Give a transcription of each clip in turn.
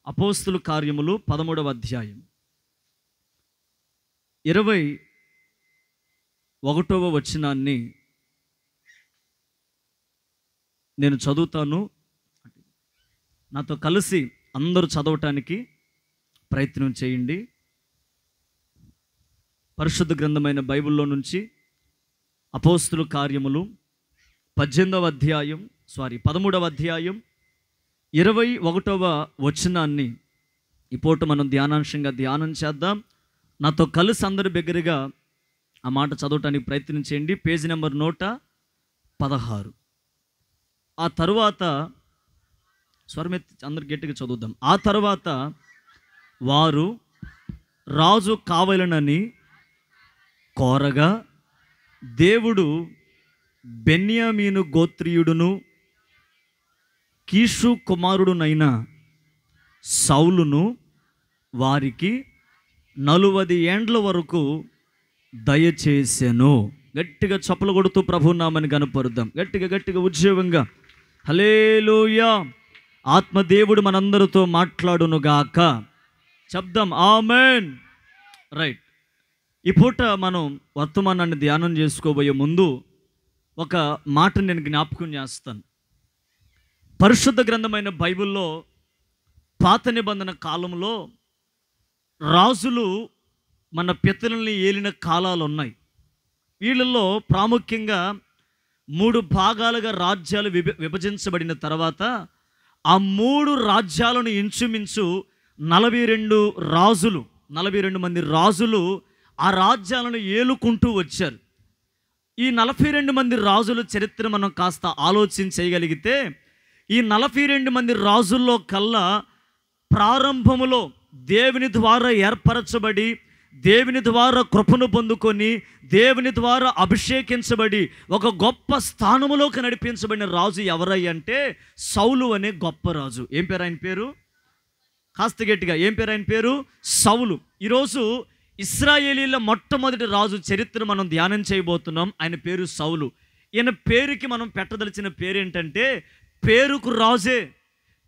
అపోస్తుల కార్యములు 13వ అధ్యాయం 21వ వచనాన్ని నేను చదువుతాను. నాతో కలిసి అందరూ చదవటానికి ప్రయత్నం చేయండి. పరిశుద్ధ గ్రంథమైన బైబిల్లో నుంచి అపోస్తుల కార్యములు 13వ అధ్యాయం 21వ వచనాన్ని ఈ పూట మనం ధ్యానాంశంగా ధ్యానం చేద్దాం. నాతో కలిసి అందరి దగ్గరగా ఆ మాట చదవటానికి ప్రయత్నం చేయండి. Page number 116. ఆ తరువాత స్వరమెత్తి అందరు గట్టిగా చదువుదాం. ఆ తర్వాత వారు రాజు కావాలనని కోరగా దేవుడు బెన్యామీను గోత్రీయుడును కీషు కుమారుడునైన సౌలును వారికి 40 ఏండ్ల వరకు దయచేసెను. గట్టిగా చప్పలు కొడుతూ ప్రభునామని కనపరుద్దాం. గట్టిగా ఉద్యోగంగా హల్లెలూయా. ఆత్మదేవుడు మనందరితో మాట్లాడునుగాక. శబ్దం ఆమేన్. రైట్. ఈ పూట మనం వర్తమానాన్ని ధ్యానం చేసుకోబోయే ముందు ఒక మాట నేను జ్ఞాపకం చేస్తాను. పరిశుద్ధ గ్రంథమైన బైబిల్లో పాత నిబంధన కాలంలో రాజులు మన పితరుల్ని ఏలిన కాలాలు ఉన్నాయి. వీళ్ళల్లో ప్రాముఖ్యంగా 3 భాగాలుగా రాజ్యాలు విభజించబడిన తర్వాత ఆ 3 రాజ్యాలను ఇంచుమించు 42 మంది రాజులు ఆ రాజ్యాలను ఏలుకుంటూ వచ్చారు. ఈ 42 మంది రాజుల చరిత్ర మనం కాస్త ఆలోచించగలిగితే ఈ 42 మంది రాజుల్లో కల్లా ప్రారంభములో దేవుని ద్వారా ఏర్పరచబడి, దేవుని ద్వారా కృపను పొందుకొని, దేవుని ద్వారా అభిషేకించబడి ఒక గొప్ప స్థానములోకి నడిపించబడిన రాజు ఎవరయ్యంటే సౌలు అనే గొప్ప రాజు. ఏం పేరు ఆయన పేరు? కాస్త గట్టిగా ఏం పేరు ఆయన పేరు? సౌలు. ఈరోజు ఇశ్రాయేలీల మొట్టమొదటి రాజు చరిత్ర మనం ధ్యానం చేయబోతున్నాం. ఆయన పేరు సౌలు. ఈయన పేరుకి మనం పెట్టదలిచిన పేరు ఏంటంటే పేరుకు రాజే,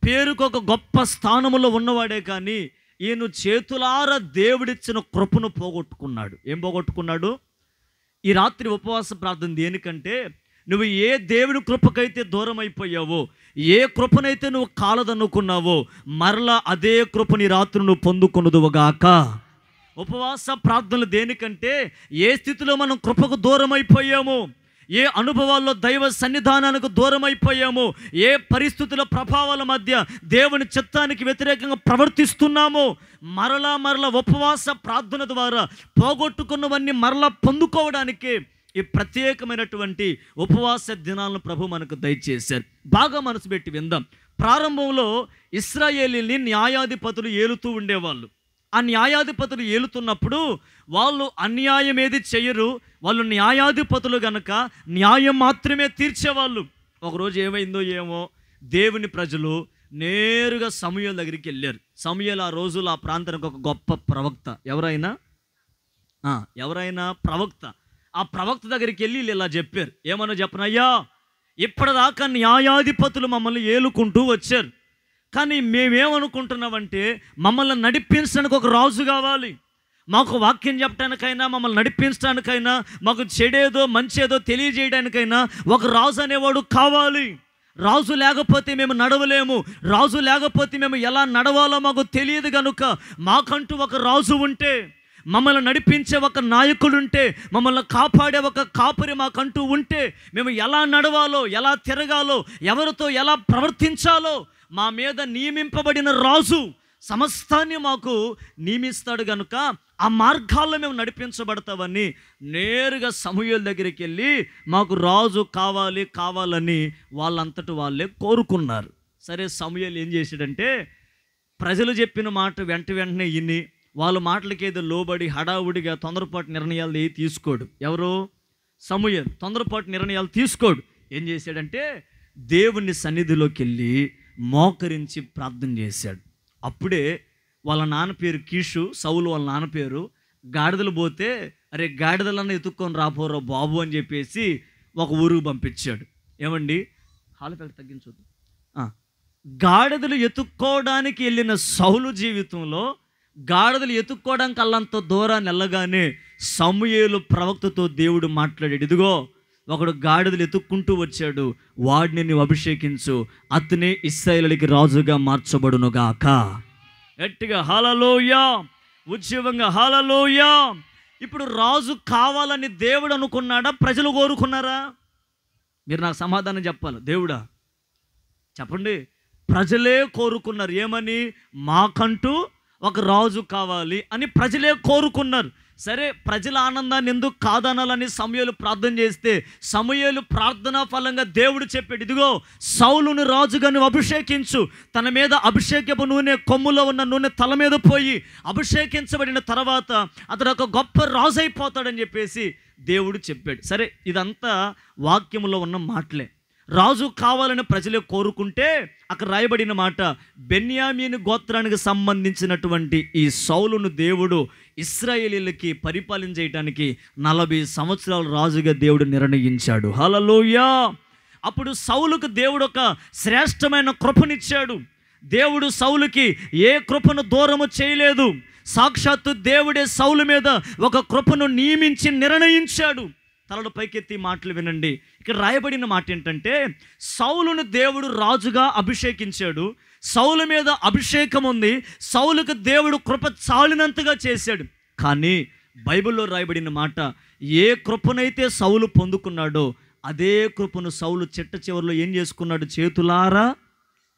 పేరుకు ఒక గొప్ప స్థానములో ఉన్నవాడే. కానీ ఈయన చేతులారా దేవుడిచ్చిన కృపను పోగొట్టుకున్నాడు. ఏం పోగొట్టుకున్నాడు? ఈ రాత్రి ఉపవాస ప్రార్థన దేనికంటే నువ్వు ఏ దేవుని కృపకైతే దూరం అయిపోయావో, ఏ కృపనైతే నువ్వు కాలదనుకున్నావో మరలా అదే కృపని రాత్రి నువ్వు పొందుకొనుదువుగాక. ఉపవాస ప్రార్థనలు దేనికంటే ఏ స్థితిలో మనం కృపకు దూరం అయిపోయామో, ఏ అనుభవాల్లో దైవ సన్నిధానానికి దూరం అయిపోయామో, ఏ పరిస్థితుల ప్రభావాల మధ్య దేవుని చిత్తానికి వ్యతిరేకంగా ప్రవర్తిస్తున్నామో మరలా ఉపవాస ప్రార్థన ద్వారా పోగొట్టుకున్నవన్నీ మరలా పొందుకోవడానికి ఈ ప్రత్యేకమైనటువంటి ఉపవాస దినాలను ప్రభు మనకు దయచేశారు. బాగా మనసు పెట్టి విందాం. ప్రారంభంలో ఇశ్రాయేలీని న్యాయాధిపతులు ఏలుతూ ఉండేవాళ్ళు. ఆ న్యాయాధిపతులు ఏలుతున్నప్పుడు వాళ్ళు అన్యాయం ఏది చెయ్యరు. వాళ్ళు న్యాయాధిపతులు గనక న్యాయం మాత్రమే తీర్చేవాళ్ళు. ఒకరోజు ఏమైందో ఏమో, దేవుని ప్రజలు నేరుగా సమూయేలు దగ్గరికి వెళ్ళారు. సమూయేలు ఆ రోజులు ఆ ప్రాంతానికి ఒక గొప్ప ప్రవక్త. ఎవరైనా ప్రవక్త. ఆ ప్రవక్త దగ్గరికి వెళ్ళి వీళ్ళు ఇలా చెప్పారు. ఏమన్నా చెప్పనయ్యా, ఇప్పటిదాకా న్యాయాధిపతులు మమ్మల్ని ఏలుకుంటూ వచ్చారు, కానీ మేమేమనుకుంటున్నామంటే మమ్మల్ని నడిపించడానికి ఒక రాజు కావాలి. మాకు వాక్యం చెప్పడానికైనా, మమ్మల్ని నడిపించడానికైనా, మాకు చెడేదో మంచేదో తెలియజేయడానికైనా ఒక రాజు అనేవాడు కావాలి. రాజు లేకపోతే మేము నడవలేము. రాజు లేకపోతే మేము ఎలా నడవాలో మాకు తెలియదు. కనుక మాకంటూ ఒక రాజు ఉంటే, మమ్మల్ని నడిపించే ఒక నాయకుడుంటే, మమ్మల్ని కాపాడే ఒక కాపరి మాకంటూ ఉంటే మేము ఎలా నడవాలో, ఎలా తిరగాలో, ఎవరితో ఎలా ప్రవర్తించాలో మా మీద నియమింపబడిన రాజు సమస్తాన్ని మాకు నియమిస్తాడు. కనుక ఆ మార్గాల్లో మేము నడిపించబడతామని నేరుగా సమూయేలు దగ్గరికి వెళ్ళి మాకు రాజు కావాలని వాళ్ళంతటి వాళ్ళే కోరుకున్నారు. సరే, సమూయేలు ఏం చేశాడంటే ప్రజలు చెప్పిన మాట వెంటనే విని వాళ్ళ మాటలకి ఏదో లోబడి హడావుడిగా తొందరపాటు నిర్ణయాలు తీసుకోడు. ఎవరు? సమూయేలు తొందరపాటు నిర్ణయాలు తీసుకోడు. ఏం చేశాడంటే దేవుని సన్నిధిలోకి వెళ్ళి మోకరించి ప్రార్థన చేశాడు. అప్పుడే వాళ్ళ నాన్న పేరు కీషు, సౌలు వాళ్ళ నాన్న పేరు. గాడిదలు పోతే అరే గాడిదలన్నా ఎత్తుక్కొని రాపోరా బాబు అని చెప్పేసి ఒక ఊరుకు పంపించాడు. ఏమండి హాలు తగ్గించొద్దు. గాడిదలు ఎత్తుక్కోవడానికి వెళ్ళిన సౌలు జీవితంలో గాడిదలు ఎత్తుక్కోవడానికి అల్లంత దూరాన్ని వెళ్ళగానే సమూయేలు ప్రవక్తతో దేవుడు మాట్లాడాడు, ఇదిగో ఒకడు గాడిదలు ఎత్తుక్కుంటూ వచ్చాడు, వాడిని నువ్వు అభిషేకించు, అతనే ఇశ్రాయేలుకి రాజుగా మార్చబడునుగాక. గట్టిగా హల్లెలూయా, ఉజ్జీవంగా హల్లెలూయా. ఇప్పుడు రాజు కావాలని దేవుడు అనుకున్నాడా, ప్రజలు కోరుకున్నారా? మీరు నాకు సమాధానం చెప్పాలి. దేవుడా చెప్పండి. ప్రజలే కోరుకున్నారు. ఏమని? మాకంటూ ఒక రాజు కావాలి అని ప్రజలే కోరుకున్నారు. సరే, ప్రజల ఆనందాన్ని ఎందుకు కాదనాలని సమూయేలు ప్రార్థన చేస్తే సమూయేలు ప్రార్థనా ఫలంగా దేవుడు చెప్పాడు, ఇదిగో సౌలును రాజుగా నువ్వు అభిషేకించు, తన మీద అభిషేకపు నూనె, కొమ్ములో ఉన్న నూనె తల మీద పోయి అభిషేకించబడిన తర్వాత అతడు ఒక గొప్ప రాజు అయిపోతాడని చెప్పేసి దేవుడు చెప్పాడు. సరే, ఇదంతా వాక్యంలో ఉన్న మాటలే. రాజు కావాలని ప్రజలే కోరుకుంటే అక్కడ రాయబడిన మాట, బెన్యామీను గోత్రానికి సంబంధించినటువంటి ఈ సౌలును దేవుడు ఇశ్రాయేలీయులకి పరిపాలించేయటానికి 40 సంవత్సరాలు రాజుగా దేవుడు నిర్ణయించాడు. హల్లెలూయా. అప్పుడు సౌలుకు దేవుడు ఒక శ్రేష్టమైన కృపనిచ్చాడు. దేవుడు సౌలుకి ఏ కృపను దూరము చేయలేదు. సాక్షాత్తు దేవుడే సౌలు మీద ఒక కృపను నియమించి నిర్ణయించాడు. తలలు పైకెత్తి మాటలు వినండి. ఇక్కడ రాయబడిన మాట ఏంటంటే, సౌలును దేవుడు రాజుగా అభిషేకించాడు. సౌలు మీద అభిషేకం ఉంది. సౌలుకు దేవుడు కృప చాలినంతగా చేశాడు. కానీ బైబిల్లో రాయబడిన మాట, ఏ కృపనైతే సౌలు పొందుకున్నాడో అదే కృపను సౌలు చిట్ట చివరిలో ఏం చేసుకున్నాడు? చేతులారా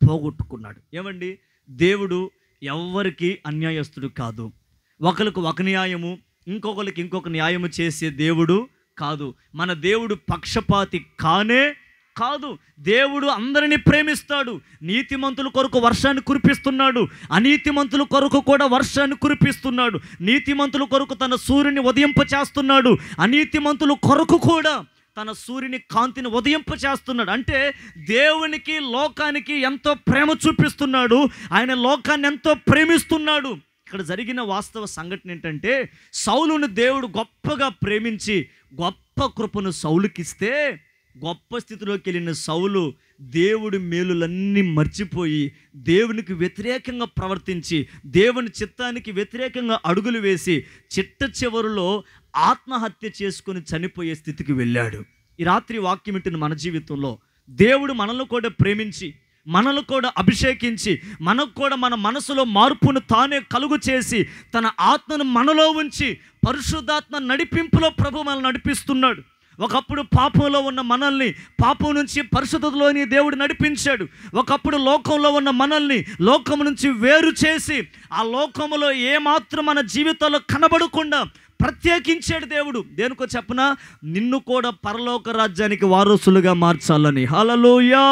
పోగొట్టుకున్నాడు. ఏమండి, దేవుడు ఎవ్వరికి అన్యాయస్తుడు కాదు. ఒకరికి ఒక న్యాయము, ఇంకొకరికి ఇంకొక న్యాయము చేసే దేవుడు కాదు. మన దేవుడు పక్షపాతి కానే కాదు. దేవుడు అందరినీ ప్రేమిస్తాడు. నీతిమంతుల కొరకు వర్షాన్ని కురిపిస్తున్నాడు, అనీతిమంతుల కొరకు కూడా వర్షాన్ని కురిపిస్తున్నాడు. నీతిమంతుల కొరకు తన సూర్యుని ఉదయింపచేస్తున్నాడు, అనీతిమంతుల కొరకు కూడా తన సూర్యుని కాంతిని ఉదయింపచేస్తున్నాడు. అంటే దేవునికి లోకానికి ఎంతో ప్రేమ చూపిస్తున్నాడు. ఆయన లోకాన్ని ఎంతో ప్రేమిస్తున్నాడు. ఇక్కడ జరిగిన వాస్తవ సంఘటన ఏంటంటే, సౌలును దేవుడు గొప్పగా ప్రేమించి గొప్ప కృపను సౌలుకిస్తే, గొప్ప స్థితిలోకి వెళ్ళిన సౌలు దేవుడి మేలులన్నీ మర్చిపోయి దేవునికి వ్యతిరేకంగా ప్రవర్తించి దేవుని చిత్తానికి వ్యతిరేకంగా అడుగులు వేసి చిట్ట చివరిలో ఆత్మహత్య చేసుకొని చనిపోయే స్థితికి వెళ్ళాడు. ఈ రాత్రి వాక్యం వింటున్న మన జీవితంలో దేవుడు మనల్ని కూడా ప్రేమించి, మనల్ని కూడా అభిషేకించి, మనకు కూడా మన మనసులో మార్పును తానే కలుగు చేసి తన ఆత్మను మనలో ఉంచి పరిశుద్ధాత్మ నడిపింపులో ప్రభు మనల్ని నడిపిస్తున్నాడు. ఒకప్పుడు పాపంలో ఉన్న మనల్ని పాపం నుంచి పరిశుద్ధతలోని దేవుడు నడిపించాడు. ఒకప్పుడు లోకంలో ఉన్న మనల్ని లోకం నుంచి వేరు చేసి ఆ లోకములో ఏమాత్రం మన జీవితాల్లో కనబడకుండా ప్రత్యేకించాడు దేవుడు. దేనికో చెప్పనా? నిన్ను కూడా పరలోక రాజ్యానికి వారసులుగా మార్చాలని. హల్లెలూయా.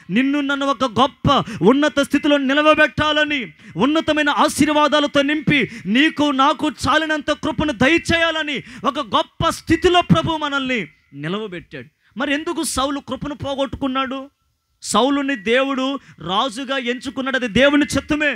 నిన్ను నన్ను ఒక గొప్ప ఉన్నత స్థితిలో నిలవబెట్టాలని, ఉన్నతమైన ఆశీర్వాదాలతో నింపి నీకు నాకు చాలినంత కృపను దయచేయాలని ఒక గొప్ప స్థితిలో ప్రభు మనల్ని నిలవబెట్టాడు. మరి ఎందుకు సౌలు కృపను పోగొట్టుకున్నాడు? సౌలుని దేవుడు రాజుగా ఎంచుకున్నాడు, అది దేవుని చిత్తమే.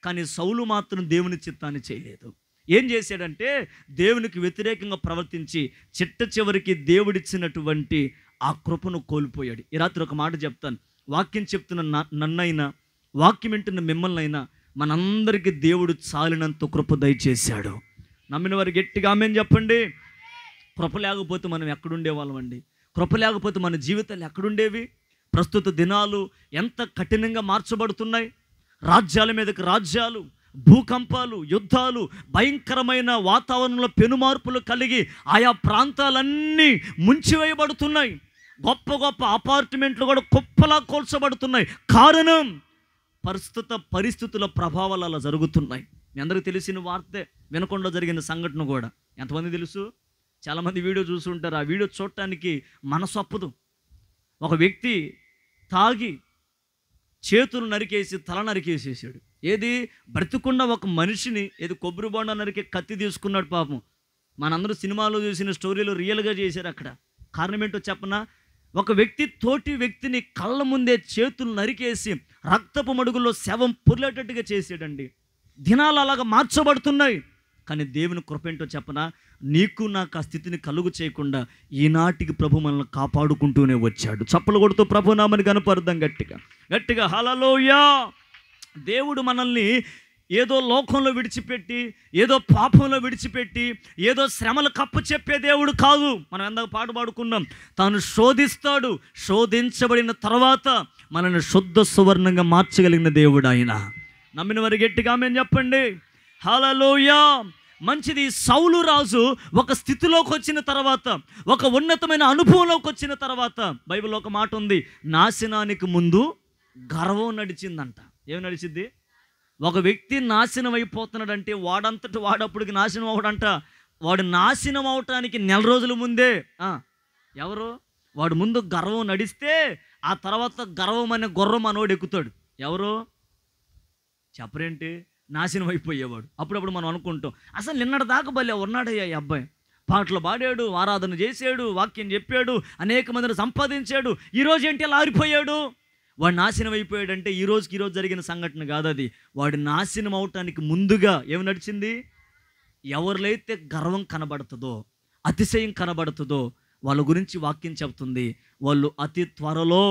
కానీ సౌలు మాత్రం దేవుని చిత్తాన్ని చేయలేదు. ఏం చేశాడంటే, దేవునికి వ్యతిరేకంగా ప్రవర్తించి చిట్ట చివరికి దేవుడిచ్చినటువంటి ఆ కృపను కోల్పోయాడు. ఈ రాత్రి ఒక మాట చెప్తాను. వాక్యం చెప్తున్న నన్నైనా, వాక్యం వింటున్న మిమ్మల్ని అయినా, మనందరికీ దేవుడు చాలినంత కృప దయచేశాడు. నమ్మిన వారు గట్టిగా ఆమేన్ చెప్పండి. కృప లేకపోతే మనం ఎక్కడుండేవాళ్ళం అండి? కృప లేకపోతే మన జీవితాలు ఎక్కడుండేవి? ప్రస్తుత దినాలు ఎంత కఠినంగా మార్చబడుతున్నాయి. రాజ్యాల మీదకి రాజ్యాలు, భూకంపాలు, యుద్ధాలు, భయంకరమైన వాతావరణంలో పెనుమార్పులు కలిగి ఆయా ప్రాంతాలన్నీ ముంచివేయబడుతున్నాయి. గొప్ప గొప్ప అపార్ట్మెంట్లు కూడా కుప్పలా కోల్చబడుతున్నాయి. కారణం ప్రస్తుత పరిస్థితుల ప్రభావాలు అలా జరుగుతున్నాయి. మీ అందరికీ తెలిసిన వార్తే, వినకుండా జరిగిన సంఘటన కూడా. ఎంతమంది తెలుసు? చాలామంది వీడియో చూస్తుంటారు. ఆ వీడియో చూడటానికి మనసు ఒప్పదు. ఒక వ్యక్తి తాగి చేతులు నరికేసి తల నరికేసేసాడు. ఏది? బ్రతికున్న ఒక మనిషిని ఏది కొబ్బరి బొండ నరికే కత్తి తీసుకున్నాడు. పాపం మనందరూ సినిమాలో చూసిన స్టోరీలో రియల్గా చేశారు. అక్కడ కారణం ఏంటో చెప్పనా? ఒక వ్యక్తి తోటి వ్యక్తిని కళ్ళ ముందే చేతులు నరికేసి రక్తపు మడుగులో శవం పొర్లేటట్టుగా చేసాడండి. దినాలు అలాగా మార్చబడుతున్నాయి. కానీ దేవుని కృప ఏంటో చెప్పనా? నీకు నాకు ఆ స్థితిని కలుగు చేయకుండా ఈనాటికి ప్రభు మనల్ని కాపాడుకుంటూనే వచ్చాడు. చప్పలు కొడుతూ ప్రభు నామని కనపడదాం గట్టిగా గట్టిగా. హల్లెలూయా. దేవుడు మనల్ని ఏదో లోకంలో విడిచిపెట్టి, ఏదో పాపంలో విడిచిపెట్టి, ఏదో శ్రమలు కప్పు చెప్పే దేవుడు కాదు. మనం ఎందాక పాట పాడుకున్నాం, తాను శోధిస్తాడు, శోధించబడిన తర్వాత మనల్ని శుద్ధ సువర్ణంగా మార్చగలిగిన దేవుడు ఆయన. నమ్మిన వారి గట్టిగా ఆమేన్ చెప్పండి. హల్లెలూయా. మంచిది. సౌలు రాజు ఒక స్థితిలోకి వచ్చిన తర్వాత, ఒక ఉన్నతమైన అనుభవంలోకి వచ్చిన తర్వాత, బైబిల్లో ఒక మాట ఉంది, నాశనానికి ముందు గర్వం నడిచిందంట. ఏమి నడిచింది? ఒక వ్యక్తి నాశనం అయిపోతున్నాడంటే వాడంతటి వాడప్పటికి నాశనం అవడంట. వాడు నాశనం అవటానికి నెల రోజుల ముందే ఎవరు వాడు ముందు గర్వం నడిస్తే ఆ తర్వాత గర్వం అనే గుర్రం మనోడు ఎక్కుతాడు. ఎవరు చెప్పరేంటి? నాశనం అయిపోయేవాడు. అప్పుడప్పుడు మనం అనుకుంటాం, అసలు నిన్నటి దాకా భలే ఉన్నాడయ్యా ఈ అబ్బాయి, పాటలు పాడాడు, ఆరాధన చేశాడు, వాక్యం చెప్పాడు, అనేక మందిని సంపాదించాడు, ఈరోజు ఏంటి అలా ఆరిపోయాడు? వాడు నాశనం అయిపోయాడంటే ఈరోజు జరిగిన సంఘటన కాదు అది. వాడు నాశనం అవటానికి ముందుగా ఏమి నడిచింది? ఎవరిలైతే గర్వం కనబడుతుందో, అతిశయం కనబడుతుందో వాళ్ళ గురించి వాక్యం చెబుతుంది, వాళ్ళు అతి త్వరలో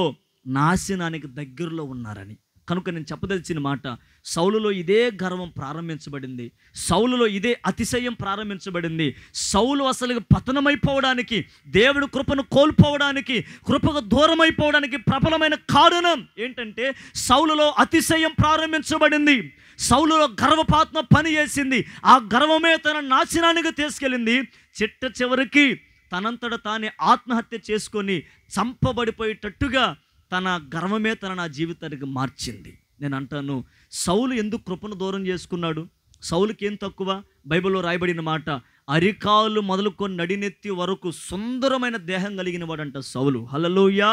నాశనానికి దగ్గరలో ఉన్నారని. కనుక నేను చెప్పదలిచిన మాట, సౌలులో ఇదే గర్వం ప్రారంభించబడింది, సౌలులో ఇదే అతిశయం ప్రారంభించబడింది. సౌలు అసలు పతనమైపోవడానికి, దేవుడు కృపను కోల్పోవడానికి, కృపకు దూరం అయిపోవడానికి ప్రబలమైన కారణం ఏంటంటే సౌలులో అతిశయం ప్రారంభించబడింది. సౌలులో గర్వపాత్మ పని చేసింది. ఆ గర్వమే తన నాశనానికి తీసుకెళ్ళింది. చిట్ట చివరికి తనంతట తానే ఆత్మహత్య చేసుకొని చంపబడిపోయేటట్టుగా తన గర్వమే నా జీవితానికి మార్చింది. నేను అంటాను, సౌలు ఎందుకు కృపను దూరం చేసుకున్నాడు? సౌలుకి ఏం తక్కువ? బైబిల్లో రాయబడిన మాట, అరికాలు మొదలుకొని నడినెత్తి వరకు సుందరమైన దేహం కలిగిన వాడంట సౌలు. హల్లెలూయా.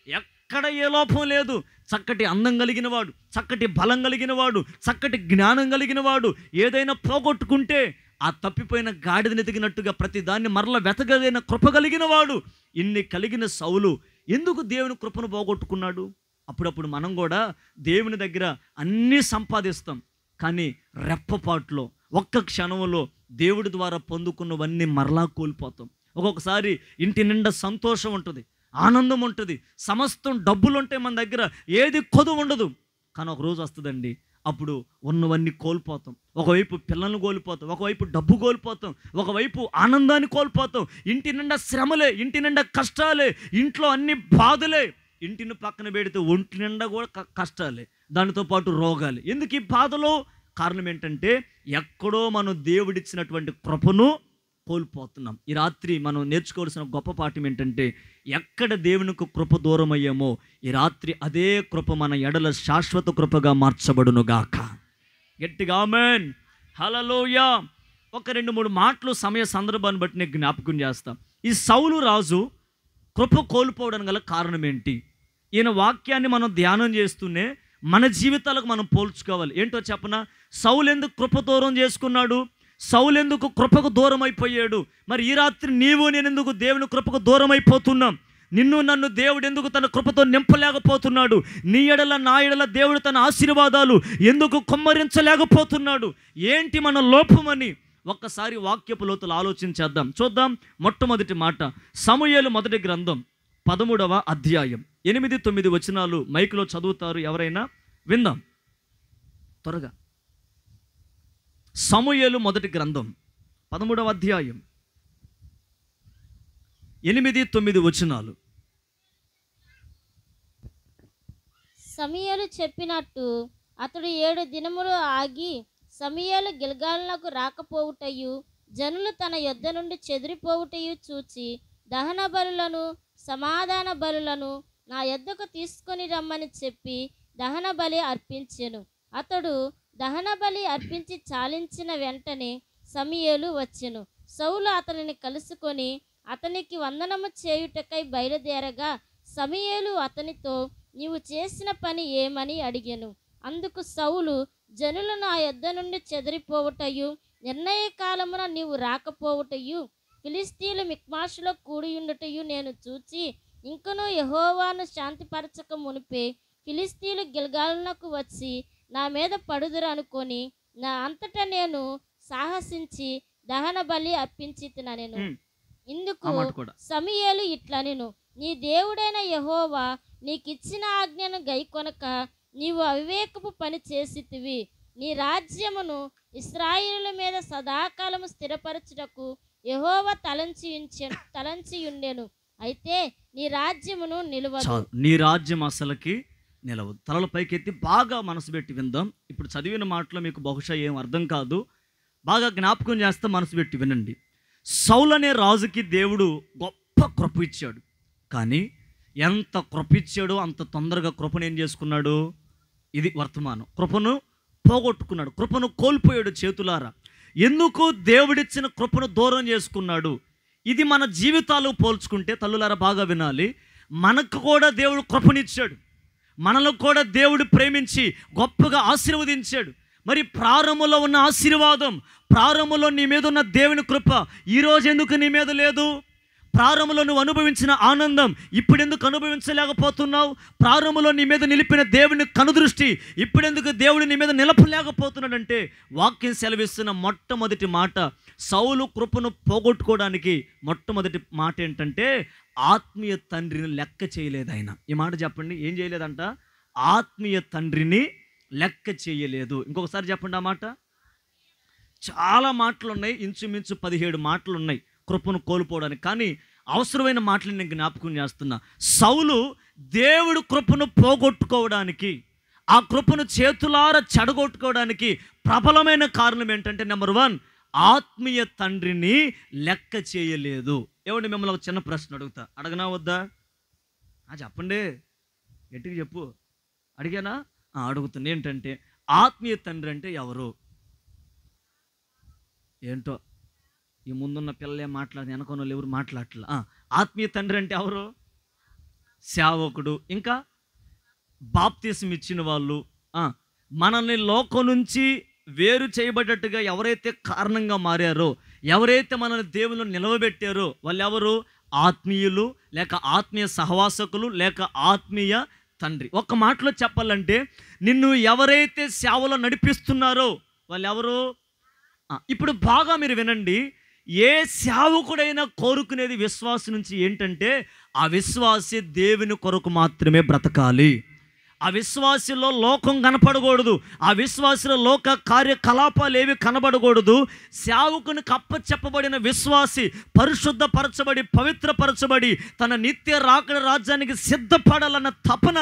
ఎక్కడ ఏ లోపం లేదు. చక్కటి అందం కలిగిన వాడు, చక్కటి బలం కలిగిన వాడు, చక్కటి జ్ఞానం కలిగిన వాడు. ఏదైనా పోగొట్టుకుంటే ఆ తప్పిపోయిన గాడిదని ఎదిగినట్టుగా ప్రతి దాన్ని మరల వెతకగలిగిన కృప కలిగిన వాడు. ఇన్ని కలిగిన సౌలు ఎందుకు దేవుని కృపను పోగొట్టుకున్నాడు? అప్పుడప్పుడు మనం కూడా దేవుని దగ్గర అన్నీ సంపాదిస్తాం, కానీ రెప్పపాటులో ఒక్క క్షణంలో దేవుడి ద్వారా పొందుకున్నవన్నీ మరలా కోల్పోతాం. ఒక్కొక్కసారి ఇంటి నిండా సంతోషం ఉంటుంది, ఆనందం ఉంటుంది, సమస్తం డబ్బులు ఉంటాయి మన దగ్గర, ఏది కొదువు ఉండదు. కానీ ఒక రోజు వస్తుందండి, అప్పుడు ఉన్నవన్నీ కోల్పోతాం. ఒకవైపు పిల్లల్ని కోల్పోతాం, ఒకవైపు డబ్బు కోల్పోతాం, ఒకవైపు ఆనందాన్ని కోల్పోతాం. ఇంటి నిండా శ్రమలే, ఇంటి నిండా కష్టాలే, ఇంట్లో అన్ని బాధలే. ఇంటిని పక్కన పెడితే ఒంటి నిండా కూడా కష్టాలే, దానితో పాటు రోగాలు. ఎందుకు ఈ బాధలో? కారణం ఏంటంటే ఎక్కడో మనం దేవుడిచ్చినటువంటి కృపను కోల్పోతున్నాం. ఈ రాత్రి మనం నేర్చుకోవాల్సిన గొప్ప పాఠం ఏంటంటే, ఎక్కడ దేవునికి కృప దూరం అయ్యామో ఈ రాత్రి అదే కృప మన ఎడల శాశ్వత కృపగా మార్చబడును గాక. గట్టిగా ఆమేన్. హల్లెలూయా. ఒక 2-3 మాటలు సమయ సందర్భాన్ని బట్టి నేను జ్ఞాపకం చేస్తాను. ఈ సౌలు రాజు కృప కోల్పోవడానికి గల కారణం ఏంటి? ఈయన వాక్యాన్ని మనం ధ్యానం చేస్తూనే మన జీవితాలకు మనం పోల్చుకోవాలి. ఏంటో చెప్పనా? సౌలు ఎందుకు కృప దూరం చేసుకున్నాడు? సౌలు ఎందుకు కృపకు దూరం అయిపోయాడు? మరి ఈ రాత్రి నీవు నేను ఎందుకు దేవుని కృపకు దూరం అయిపోతున్నాం? నిన్ను నన్ను దేవుడు ఎందుకు తన కృపతో నింపలేకపోతున్నాడు? నీ ఎడల నా ఎడల దేవుడు తన ఆశీర్వాదాలు ఎందుకు కుమ్మరించలేకపోతున్నాడు? ఏంటి మన లోపమని ఒక్కసారి వాక్యపు లోతులు ఆలోచించేద్దాం. చూద్దాం. మొట్టమొదటి మాట, సమూయేలు మొదటి గ్రంథం 13వ అధ్యాయం 8-9 వచనాలు మైక్లో చదువుతారు ఎవరైనా? విందాం త్వరగా. సమూయేలు మొదటి గ్రంథం 13వ అధ్యాయం 8-9 వచనాలు. సమూయేలు చెప్పినట్టు అతడు 7 దినములు ఆగి సమూయేలు గిల్గాలునకు రాకపోవుటయు జనులు తన యొద్ద నుండి చెదిరిపోవుటయు చూచి దహన బలులను సమాధాన బలులను నా యొద్దకు తీసుకొని రమ్మని చెప్పి దహన బలి అర్పించెను. అతడు దహన బలి అర్పించి చాలించిన వెంటనే సమూయేలు వచ్చెను. సౌలు అతనిని కలుసుకొని అతనికి వందనము చేయుటకై బయలుదేరగా సమూయేలు అతనితో, నీవు చేసిన పని ఏమని అడిగెను. అందుకు సౌలు, జనులు నా యొద్ద నుండి చెదిరిపోవుటయు నిర్ణయ కాలమున నీవు రాకపోవుటయు ఫిలిస్తీయులు మిక్మాషులో కూడియుండుటయు నేను చూచి ఇంకనూ యెహోవాను శాంతిపరచక మునిపే ఫిలిస్తీయులు గిల్గాలునకు వచ్చి నా మీద పడుదురు అనుకొని నా అంతటా నేను సాహసించి దహన బలి అర్పించితిన నేను. ఉమ్, ఆ ఇందుకు మాట కూడా. సమూయేలు ఇట్లనెను, నీ దేవుడైన యెహోవా నీకిచ్చిన ఆజ్ఞను గైకొనక నీవు అవివేకపు పని చేసితివి. నీ రాజ్యమును ఇశ్రాయేలుల మీద సదాకాలము స్థిరపరచుటకు యెహోవా తలంచియుండెను. అయితే నీ రాజ్యమును నిలువదు. చాలు, నీ రాజ్యం అసలుకి నిలవదు. తలల పైకెత్తి బాగా మనసు పెట్టి విందాం. ఇప్పుడు చదివిన మాటలో మీకు బహుశా ఏం అర్థం కాదు, బాగా జ్ఞాపకం చేస్తే మనసు పెట్టి వినండి. సౌలు అనే రాజుకి దేవుడు గొప్ప కృప ఇచ్చాడు. కానీ ఎంత కృప ఇచ్చాడో అంత తొందరగా కృపను ఏం చేసుకున్నాడు? ఇది వర్తమానం. కృపను పోగొట్టుకున్నాడు, కృపను కోల్పోయాడు చేతులారా. ఎందుకు దేవుడిచ్చిన కృపను దూరం చేసుకున్నాడు? ఇది మన జీవితాలు పోల్చుకుంటే తల్లులారా బాగా వినాలి. మనకు కూడా దేవుడు కృపనిచ్చాడు, మనలో కూడా దేవుడు ప్రేమించి గొప్పగా ఆశీర్వదించాడు. మరి ప్రారంభంలో ఉన్న ఆశీర్వాదం, ప్రారంభంలో నీ మీద ఉన్న దేవుని కృప ఈరోజు ఎందుకు నీ మీద లేదు? ప్రారంభంలో నువ్వు అనుభవించిన ఆనందం ఇప్పుడెందుకు అనుభవించలేకపోతున్నావు? ప్రారంభంలో నీ మీద నిలిపిన దేవుని కనుదృష్టి ఇప్పుడెందుకు దేవుడు నీ మీద నిలపలేకపోతున్నాడంటే, వాక్యం సెలవిస్తున్న మొట్టమొదటి మాట, సౌలు కృపను పోగొట్టుకోవడానికి మొట్టమొదటి మాట ఏంటంటే, ఆత్మీయ తండ్రిని లెక్క చేయలేదు ఆయన. ఈ మాట చెప్పండి, ఏం చేయలేదంట? ఆత్మీయ తండ్రిని లెక్క చేయలేదు. ఇంకొకసారి చెప్పండి ఆ మాట. చాలా మాటలు ఉన్నాయి, ఇంచుమించు 17 మాటలు ఉన్నాయి కృపను కోల్పోవడానికి. కానీ అవసరమైన మాటలు నేను జ్ఞాపకం చేస్తున్నా. సౌలు దేవుడు కృపను పోగొట్టుకోవడానికి, ఆ కృపను చేతులారా చెడగొట్టుకోవడానికి ప్రబలమైన కారణం ఏంటంటే, నెంబర్ 1, ఆత్మీయ తండ్రిని లెక్క చేయలేదు. ఏమండి, మిమ్మల్ని ఒక చిన్న ప్రశ్న అడుగుతా, అడగనా వద్దా? చెప్పండి, గట్టిగా చెప్పు. అడిగానా? అడుగుతున్నా. ఏంటంటే, ఆత్మీయ తండ్రి అంటే ఎవరు? ఏంటో ఈ ముందున్న పిల్లలే మాట్లాడి, వెనకొన్న వాళ్ళు ఎవరు మాట్లాడట్లా. ఆత్మీయ తండ్రి అంటే ఎవరు? సేవకుడు, ఇంకా బాప్తిసం ఇచ్చిన వాళ్ళు, మనల్ని లోకం నుంచి వేరు చేయబడ్డట్టుగా ఎవరైతే కారణంగా మారారో, ఎవరైతే మనల్ని దేవుని నిలవబెట్టారో వాళ్ళు ఎవరు? ఆత్మీయులు, లేక ఆత్మీయ సహవాసకులు, లేక ఆత్మీయ తండ్రి. ఒక మాటలో చెప్పాలంటే, నిన్ను ఎవరైతే సేవలో నడిపిస్తున్నారో వాళ్ళు ఎవరు? ఇప్పుడు బాగా మీరు వినండి. ఏ సేవకుడైనా కోరుకునేది విశ్వాసం నుంచి ఏంటంటే, ఆ విశ్వాసి దేవుని కొరకు మాత్రమే బ్రతకాలి. ఆ విశ్వాసిలో లోకం కనపడకూడదు, ఆ విశ్వాసిలో లోక కార్యకలాపాలు ఏవి కనబడకూడదు. సేవకునికి అప్పచెప్పబడిన విశ్వాసి పరిశుద్ధపరచబడి, పవిత్రపరచబడి, తన నిత్య రాకడ రాజ్యానికి సిద్ధపడాలన్న తపన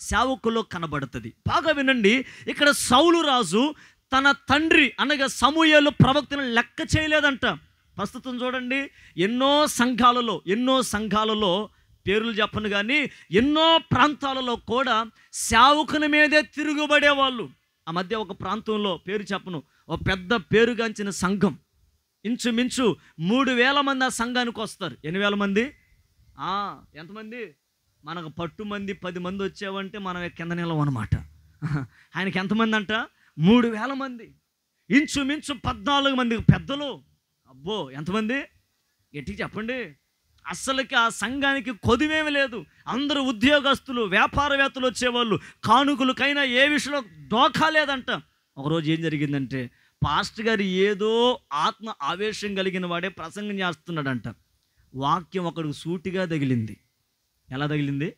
సేవకులో కనబడుతుంది. బాగా వినండి, ఇక్కడ సౌలు రాజు తన తండ్రి అనగా సమూయేలు ప్రవక్తను లెక్క చేయలేదంట. ప్రస్తుతం చూడండి, ఎన్నో సంఘాలలో పేర్లు చెప్పను కానీ ఎన్నో ప్రాంతాలలో కూడా సేవకుని మీదే తిరుగుబడేవాళ్ళు. ఆ మధ్య ఒక ప్రాంతంలో, పేరు చెప్పను, ఒక పెద్ద పేరుగాంచిన సంఘం, ఇంచుమించు 3000 మంది ఆ సంఘానికి వస్తారు. 8,000 మంది? ఎంతమంది? మనకు పట్టుమంది 10 మంది వచ్చావంటే మనం కింద నిలవం అనమాట. ఆయనకి ఎంతమంది అంట? 3,000 మంది. ఇంచుమించు 14 మంది పెద్దలు. అబ్బో, ఎంతమంది? గట్టిగా చెప్పండి. అస్సలకి ఆ సంఘానికి కొదివేమి లేదు. అందరూ ఉద్యోగస్తులు, వ్యాపారవేత్తలు వచ్చేవాళ్ళు. కానుకలకైనా ఏ విషయంలో డోకా లేదంట. ఒకరోజు ఏం జరిగిందంటే, పాస్టర్ గారు ఏదో ఆత్మ ఆవేశం కలిగిన వాడే ప్రసంగం చేస్తున్నాడంట. వాక్యం ఒకడికి సూటిగా తగిలింది. ఎలా తగిలింది?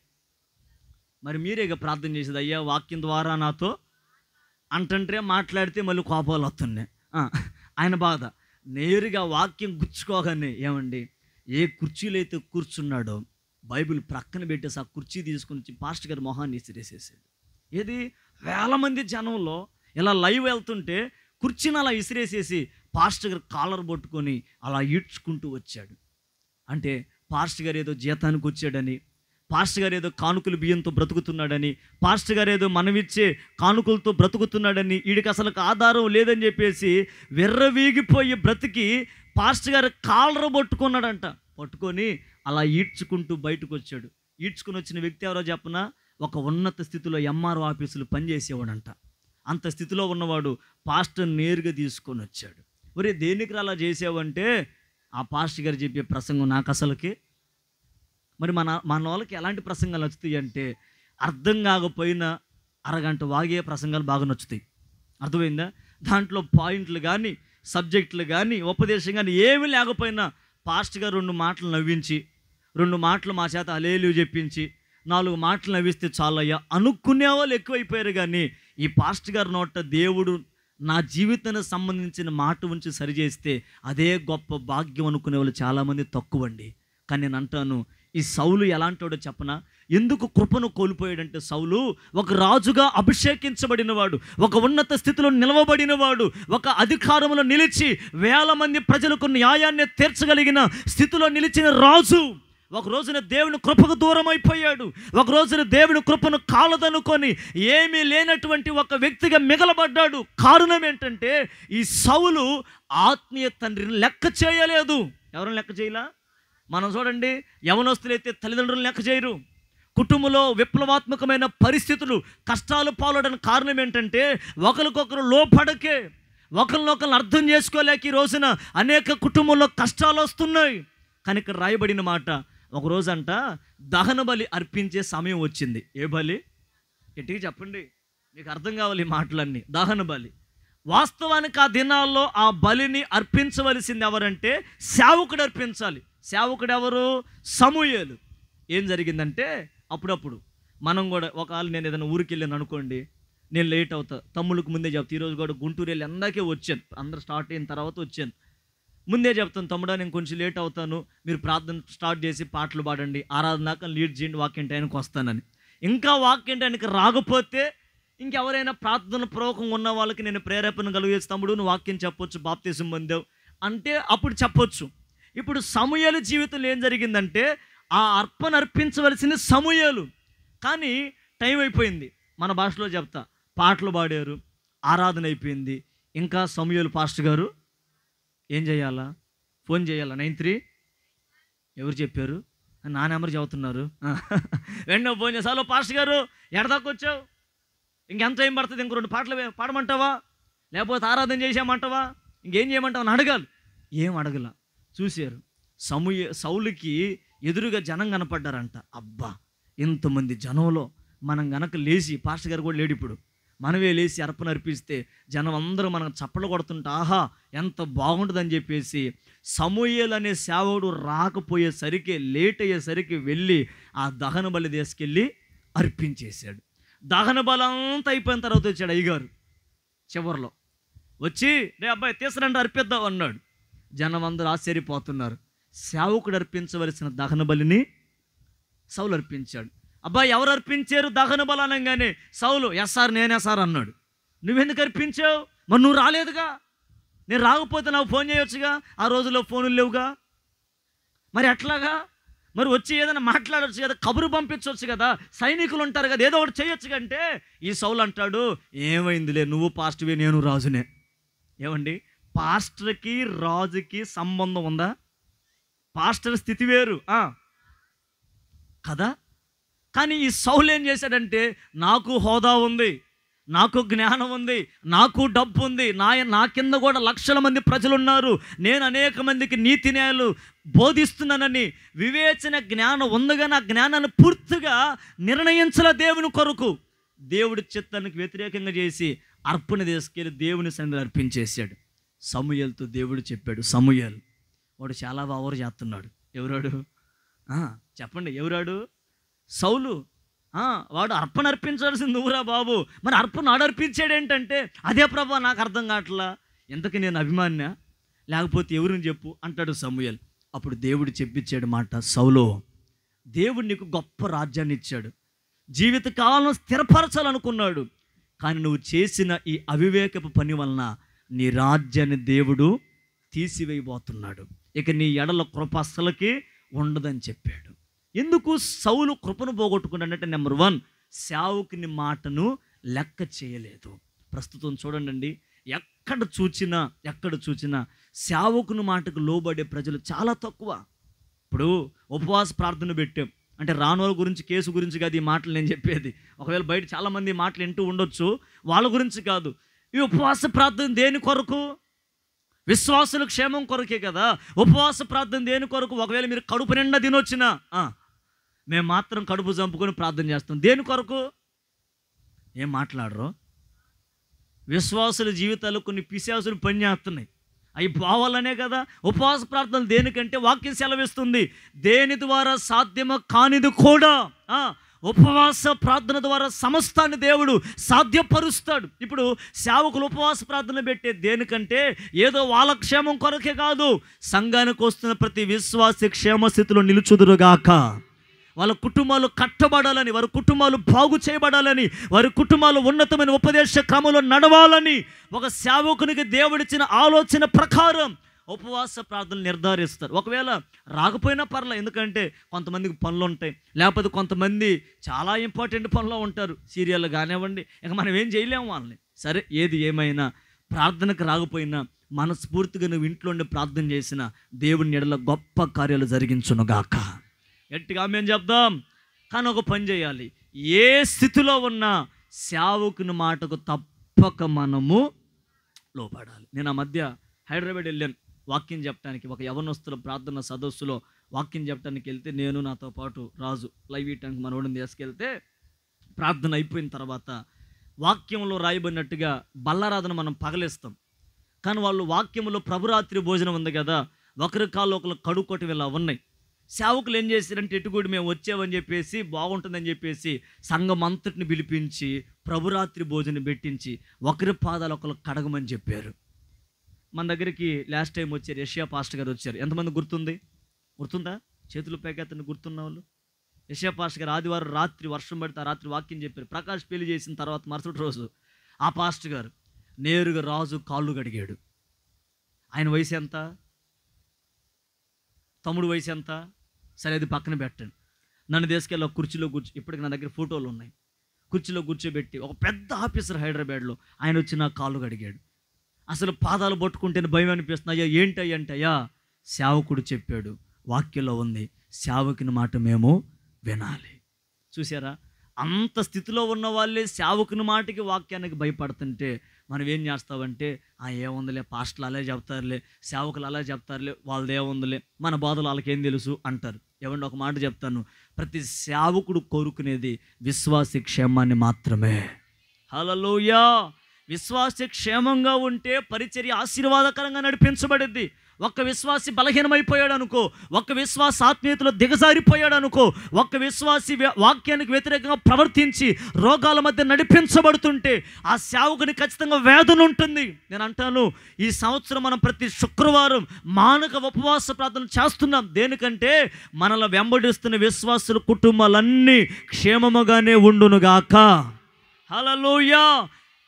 మరి మీరేగా ప్రార్థన చేసేది, అయ్యా వాక్యం ద్వారా నాతో అంటుంటే మాట్లాడితే మళ్ళీ కోపాలు వస్తున్నాయి. ఆయన బాధ. నేరుగా వాక్యం గుచ్చుకోగానే, ఏమండి, ఏ కుర్చీలో అయితే కూర్చున్నాడో బైబిల్ ప్రక్కన పెట్టేసి ఆ కుర్చీ తీసుకుని వచ్చి పాస్టర్ గారి మొహాన్ని ఇసిరేసేసాడు. ఏది? 1000 మంది జనంలో ఇలా లైవ్ వెళ్తుంటే కుర్చీని అలా ఇసిరేసేసి పాస్టర్ గారు కాలర్ పట్టుకొని అలా ఈడ్చుకుంటూ వచ్చాడు. అంటే పాస్టర్ గారు ఏదో జీతానికి వచ్చాడని, పాస్టర్ గారు ఏదో కానుకలు బియ్యంతో బ్రతుకుతున్నాడని, పాస్టర్ గారు ఏదో మనమిచ్చే కానుకలతో బ్రతుకుతున్నాడని, వీడికి అసలు ఆధారం లేదని చెప్పేసి విర్రవీగిపోయి బ్రతికి పాస్టర్ గారు కాలర్ పట్టుకున్నాడంట. పట్టుకొని అలా ఈడ్చుకుంటూ బయటకు వచ్చాడు. ఈడ్చుకుని వచ్చిన వ్యక్తి ఎవరో చెప్పనా? ఒక ఉన్నత స్థితిలో ఎంఆర్ఓ ఆఫీసులు పనిచేసేవాడంట. అంత స్థితిలో ఉన్నవాడు పాస్టర్ నేరుగా తీసుకొని వచ్చాడు. ఒరే, దేనికి అలా చేసావంటే, ఆ పాస్టర్ గారు చెప్పే ప్రసంగం నాకు అసలుకి, మరి మన వాళ్ళకి ఎలాంటి ప్రసంగాలు నచ్చుతాయి అంటే, అర్థం కాకపోయినా అరగంట వాగే ప్రసంగాలు బాగా నచ్చుతాయి. అర్థమైందా? దాంట్లో పాయింట్లు కానీ సబ్జెక్టులు కానీ ఉపదేశం కానీ ఏమీ లేకపోయినా పాస్టర్ గారు 2 మాటలు నవ్వించి 2 మాటలు మా చేత హల్లెలూయా చెప్పించి 4 మాటలు నవ్విస్తే చాలయ్యా అనుకునే వాళ్ళు ఎక్కువైపోయారు. కానీ ఈ పాస్టర్ గారి నోట దేవుడు నా జీవితానికి సంబంధించిన మాట ఉంచి సరిచేస్తే అదే గొప్ప భాగ్యం అనుకునే వాళ్ళు చాలామంది తక్కువండి. కానీ నేను అంటాను, ఈ సౌలు ఎలాంటోడో చెప్పనా? ఎందుకు కృపను కోల్పోయాడంటే, సౌలు ఒక రాజుగా అభిషేకించబడినవాడు, ఒక ఉన్నత స్థితిలో నిలవబడినవాడు, ఒక అధికారంలో నిలిచి వేల మంది ప్రజలకు న్యాయాన్ని తీర్చగలిగిన స్థితిలో నిలిచిన రాజు ఒక రోజున దేవుని కృపకు దూరం అయిపోయాడు. ఒక రోజున దేవుని కృపను కాలదనుకొని ఏమీ లేనటువంటి ఒక వ్యక్తిగా మిగలబడ్డాడు. కారణం ఏంటంటే, ఈ సౌలు ఆత్మీయ తండ్రిని లెక్క చేయలేదు. ఎవరిని లెక్క చేయలా? మనం చూడండి, యవనస్తులైతే తల్లిదండ్రులను లెక్క చేయరు. కుటుంబంలో విప్లవాత్మకమైన పరిస్థితులు, కష్టాలు పాలవడానికి కారణం ఏంటంటే, ఒకరికొకరు లోపడకే, ఒకరినొకరిని అర్థం చేసుకోలేక ఈ రోజున అనేక కుటుంబంలో కష్టాలు వస్తున్నాయి. కానీ ఇక్కడ రాయబడిన మాట, ఒకరోజంట దహన బలి అర్పించే సమయం వచ్చింది. ఏ బలి? గట్టిగా చెప్పండి, మీకు అర్థం కావాలి ఈ మాటలన్నీ. దహన బలి. వాస్తవానికి ఆ దినాల్లో ఆ బలిని అర్పించవలసింది ఎవరంటే సేవకుడు అర్పించాలి. సేవకుడు ఎవరు? సమూయేలు. ఏం జరిగిందంటే, అప్పుడప్పుడు మనం కూడా ఒకవేళ నేను ఏదైనా ఊరికి వెళ్ళాను అనుకోండి, నేను లేట్ అవుతా, తమ్ముళ్ళకి ముందే చెప్తా. ఈరోజు కూడా గుంటూరు వెళ్ళి అందాకే వచ్చాను, అందరూ స్టార్ట్ అయిన తర్వాత వచ్చాను. ముందే చెప్తాను, తమ్ముడా నేను కొంచెం లేట్ అవుతాను, మీరు ప్రార్థన స్టార్ట్ చేసి పాటలు పాడండి, ఆరాధనాక లీడ్ చేయండి, వాక్యం టైంకి వస్తానని. ఇంకా వాక్యం టైంకి రాకపోతే ఇంకెవరైనా ప్రార్థన పూర్వకంగా ఉన్న వాళ్ళకి నేను ప్రేరేపణ కలిగేసి, తమ్ముడు నువ్వు వాక్యం చెప్పొచ్చు, బాప్తిజం పొందావు అంటే అప్పుడు చెప్పొచ్చు. ఇప్పుడు సమూయేలు జీవితంలో ఏం జరిగిందంటే, ఆ అర్పణ అర్పించవలసింది సమూయేలు, కానీ టైం అయిపోయింది. మన భాషలో చెప్తా, పాటలు పాడారు, ఆరాధన అయిపోయింది. ఇంకా సమూయేలు పాస్టర్ గారు ఏం చేయాలా? ఫోన్ చేయాలా? 93 ఎవరు చెప్పారు? నా నెంబర్ చెబుతున్నారు. వెంటనే ఫోన్ చేసి, హలో పాస్టర్ గారు ఎడదాకా వచ్చావు, ఇంకెంత టైం పడుతుంది, ఇంకో 2 పాటలు పాడమంటావా, లేకపోతే ఆరాధన చేసామంటావా, ఇంకేం చేయమంటావా అని అడగాలి. ఏం అడగల. చూశారు, సౌలుకి ఎదురుగా జనం కనపడ్డారంట. అబ్బా, ఇంతమంది జనంలో మనం గనక లేచి, పాస్టర్ గారు కూడా లేడు ఇప్పుడు, మనమే లేచి అర్పణ అర్పిస్తే జనం అందరూ మనం చప్పట్లు కొడుతుంటే ఆహా ఎంత బాగుంటుందని చెప్పేసి సమూయేలు అనే సేవకుడు రాకపోయేసరికి, లేట్ అయ్యేసరికి వెళ్ళి ఆ దహన బలి తీసుకెళ్ళి అర్పించేశాడు. దహన బలంతా అయిపోయిన తర్వాత వచ్చాడు అయ్యగారు. చివరిలో వచ్చి, రే అబ్బాయి తీసరంటే అర్పిద్దాం అన్నాడు. జనం అందరూ ఆశ్చర్యపోతున్నారు. సేవకుడు అర్పించవలసిన దహన బలిని సౌలు అర్పించాడు. అబ్బాయి ఎవరు అర్పించారు దహన బలి అనగానే సౌలు, ఎస్ సార్ నేనే సార్ అన్నాడు. నువ్వెందుకు అర్పించావు? మరి నువ్వు రాలేదుగా, నేను రాకపోతే నాకు ఫోన్ చేయొచ్చుగా, ఆ రోజుల్లో ఫోన్లు లేవుగా, మరి ఎట్లాగా? మరి వచ్చి ఏదైనా మాట్లాడవచ్చు కదా, కబురు పంపించవచ్చు కదా, సైనికులు ఉంటారు కదా, ఏదో ఒకటి చేయొచ్చు కంటే ఈ సౌలు అంటాడు, ఏమైందిలే నువ్వు పాస్టర్వే నేను రాజునే. ఏమండి, పాస్టర్కి రాజుకి సంబంధం ఉందా? పాస్టర్ స్థితి వేరు కదా. కానీ ఈ సౌలు ఏం చేశాడంటే, నాకు హోదా ఉంది, నాకు జ్ఞానం ఉంది, నాకు డబ్బు ఉంది, నా కింద కూడా లక్షల మంది ప్రజలు ఉన్నారు, నేను అనేక మందికి నీతి న్యాయాలు బోధిస్తున్నానని వివేచన జ్ఞానం ఉందిగా, నా జ్ఞానాన్ని పూర్తిగా నిర్ణయించలే దేవుని కొరకు. దేవుడి చిత్తానికి వ్యతిరేకంగా చేసి అర్పణ తీసుకెళ్ళి దేవుని సన్నిధిలో అర్పించేశాడు. సమూయేలుతో దేవుడు చెప్పాడు, సమూయేలు వాడు చాలా బావరు చేస్తున్నాడు. ఎవరాడు? చెప్పండి, ఎవరాడు? సౌలు. వాడు అర్పణ అర్పించాల్సింది నువ్వురా బాబు, మరి అర్పణ అర్పించాడు ఏంటంటే, అదే ప్రభా నాకు అర్థం కావట్లా, ఎంతకి నేను అభిమాన్యా లేకపోతే ఎవరిని చెప్పు అంటాడు సమూయేలు. అప్పుడు దేవుడు చెప్పించాడు మాట, సౌలో దేవుడు నీకు గొప్ప రాజ్యాన్ని ఇచ్చాడు, జీవితకాలం స్థిరపరచాలనుకున్నాడు, కానీ నువ్వు చేసిన ఈ అవివేకపు పని వలన నీ రాజ్యాన్ని దేవుడు తీసివేయబోతున్నాడు, ఇక నీ ఎడల కృప అస్సలకి ఉండదని చెప్పాడు. ఎందుకు సౌలు కృపను పోగొట్టుకున్నాడంటే, నెంబర్ 1 సేవకుని మాటను లెక్క చేయలేదు. ప్రస్తుతం చూడండి, ఎక్కడ చూచినా సేవకుని మాటకు లోబడే ప్రజలు చాలా తక్కువ. ఇప్పుడు ఉపవాస ప్రార్థన పెట్టాం అంటే రానోళ్ళ గురించి, కేసు గురించి కాదు ఈ మాటలు నేను చెప్పేది. ఒకవేళ బయట చాలామంది ఈ మాటలు వింటూ ఉండొచ్చు, వాళ్ళ గురించి కాదు. ఈ ఉపవాస ప్రార్థన దేని కొరకు? విశ్వాసుల క్షేమం కొరకే కదా. ఉపవాస ప్రార్థన దేని కొరకు? ఒకవేళ మీరు కడుపు నిండా తినొచ్చినా మేము మాత్రం కడుపు చంపుకొని ప్రార్థన చేస్తాం. దేని కొరకు? ఏం మాట్లాడరు? విశ్వాసుల జీవితాలు కొన్ని పిశాసులు పని చేస్తున్నాయి. అవి పోవాలనే కదా. ఉపవాస ప్రార్థనలు దేనికంటే వాక్యం సెలవిస్తుంది, దేని ద్వారా సాధ్యమో కానిది కూడా ఉపవాస ప్రార్థన ద్వారా సమస్తాన్ని దేవుడు సాధ్యపరుస్తాడు. ఇప్పుడు సేవకులు ఉపవాస ప్రార్థన పెట్టే దేనికంటే ఏదో వాళ్ళ క్షేమం కొరకే కాదు, సంఘానికి వస్తున్న ప్రతి విశ్వాసి క్షేమస్థితిలో నిలుచుదురుగాక, వాళ్ళ కుటుంబాలు కట్టబడాలని, వారి కుటుంబాలు బాగు చేయబడాలని, వారి కుటుంబాలు ఉన్నతమైన ఉపదేశ క్రమంలో నడవాలని ఒక సేవకునికి దేవుడిచ్చిన ఆలోచన ప్రకారం ఉపవాస ప్రార్థనలు నిర్ధారిస్తారు. ఒకవేళ రాకపోయినా పర్లే, ఎందుకంటే కొంతమందికి పనులు ఉంటాయి, లేకపోతే కొంతమంది చాలా ఇంపార్టెంట్ పనులు ఉంటారు, సీరియల్ కానివ్వండి, ఇక మనం ఏం చేయలేము వాళ్ళని. సరే, ఏది ఏమైనా ప్రార్థనకు రాకపోయినా మనస్ఫూర్తిగా నువ్వు ఇంట్లో ఉండి ప్రార్థన చేసిన దేవుని ఎడల గొప్ప కార్యాలు జరిగించునుగాక. గట్టిగా మేము చెప్దాం. కానీ ఒక పని చేయాలి, ఏ స్థితిలో ఉన్నా సేవకుని మాటకు తప్పక మనము లోపడాలి. నేను ఆ మధ్య హైదరాబాద్ వెళ్ళాను వాక్యం చెప్పడానికి, ఒక యవనస్తుల ప్రార్థన సదస్సులో వాక్యం చెప్పడానికి వెళ్తే, నేను నాతో పాటు రాజు లైవ్ ఇయటానికి మనోడిని తీసుకెళ్తే, ప్రార్థన అయిపోయిన తర్వాత వాక్యంలో రాయబడినట్టుగా బల్లారాధన మనం పగలేస్తాం, కానీ వాళ్ళు వాక్యంలో ప్రభురాత్రి భోజనం ఉంది కదా, ఒకరి కాళ్ళు ఒకరు కడుక్కోవటం ఇలా ఉన్నాయి. సేవకులు ఏం చేశారంటే, ఎటుగూడి మేము వచ్చామని చెప్పేసి, బాగుంటుందని చెప్పేసి సంఘం అంతటిని పిలిపించి ప్రభురాత్రి భోజనం పెట్టించి ఒకరి పాదాలు ఒకరు కడగమని చెప్పారు. మన దగ్గరికి లాస్ట్ టైం వచ్చారు, యెషయా పాస్టర్ గారు వచ్చారు. ఎంతమంది గుర్తుందా? చేతులు పైకెత్తండి గుర్తున్న వాళ్ళు. యెషయా పాస్టర్ గారు ఆదివారం రాత్రి వర్షం పడితే ఆ రాత్రి వాక్యం చెప్పారు. ప్రకాష్ పెళ్లి చేసిన తర్వాత మరుసటి రోజు ఆ పాస్టర్ గారు నేరుగా రాజు కాళ్ళు కడిగాడు. ఆయన వయసు ఎంత? తమ్ముడు వయసు ఎంత? సరే, అది పక్కన పెట్టండి. నన్ను తీసుకెళ్ళి ఒక కుర్చీలో ఇప్పటికి నా దగ్గర ఫోటోలు ఉన్నాయి, కుర్చీలో కూర్చోబెట్టి ఒక పెద్ద ఆఫీసర్ హైదరాబాద్లో ఆయన వచ్చి నా కాళ్ళు కడిగాడు. అసలు పాదాలు పట్టుకుంటేనే భయం అనిపిస్తుంది. అయ్యా ఏంటయ్యా, సేవకుడు చెప్పాడు, వాక్యంలో ఉంది, సేవకుని మాట మేము వినాలి. చూసారా, అంత స్థితిలో ఉన్న వాళ్ళే సేవకుని మాటకి వాక్యానికి భయపడుతుంటే మనం ఏం చేస్తామంటే, ఏముందిలే, పాస్టర్లు అలా చెప్తారులే, సేవకులు అలా చెప్తారులే, వాళ్ళది ఏముందిలే, మన బాధలు వాళ్ళకేం తెలుసు అంటారు. ఏమంటే ఒక మాట చెప్తాను, ప్రతి సేవకుడు కోరుకునేది విశ్వాసి క్షేమాన్ని మాత్రమే. హల్లెలూయా. విశ్వాసి క్షేమంగా ఉంటే పరిచర్య ఆశీర్వాదకరంగా నడిపించబడింది. ఒక్క విశ్వాసి బలహీనమైపోయాడు అనుకో, ఒక్క విశ్వాస ఆత్మీయతలో దిగజారిపోయాడు అనుకో, ఒక్క విశ్వాసి వాక్యానికి వ్యతిరేకంగా ప్రవర్తించి రోగాల మధ్య నడిపించబడుతుంటే ఆ సేవకుని ఖచ్చితంగా వేదన ఉంటుంది. నేను అంటాను, ఈ సంవత్సరం మనం ప్రతి శుక్రవారం మానక ఉపవాస ప్రార్థన చేస్తున్నాం. దేనికంటే మనల్ని వెంబడిస్తున్న విశ్వాసుల కుటుంబాలన్నీ క్షేమముగానే ఉండునుగాక. హల్లెలూయా.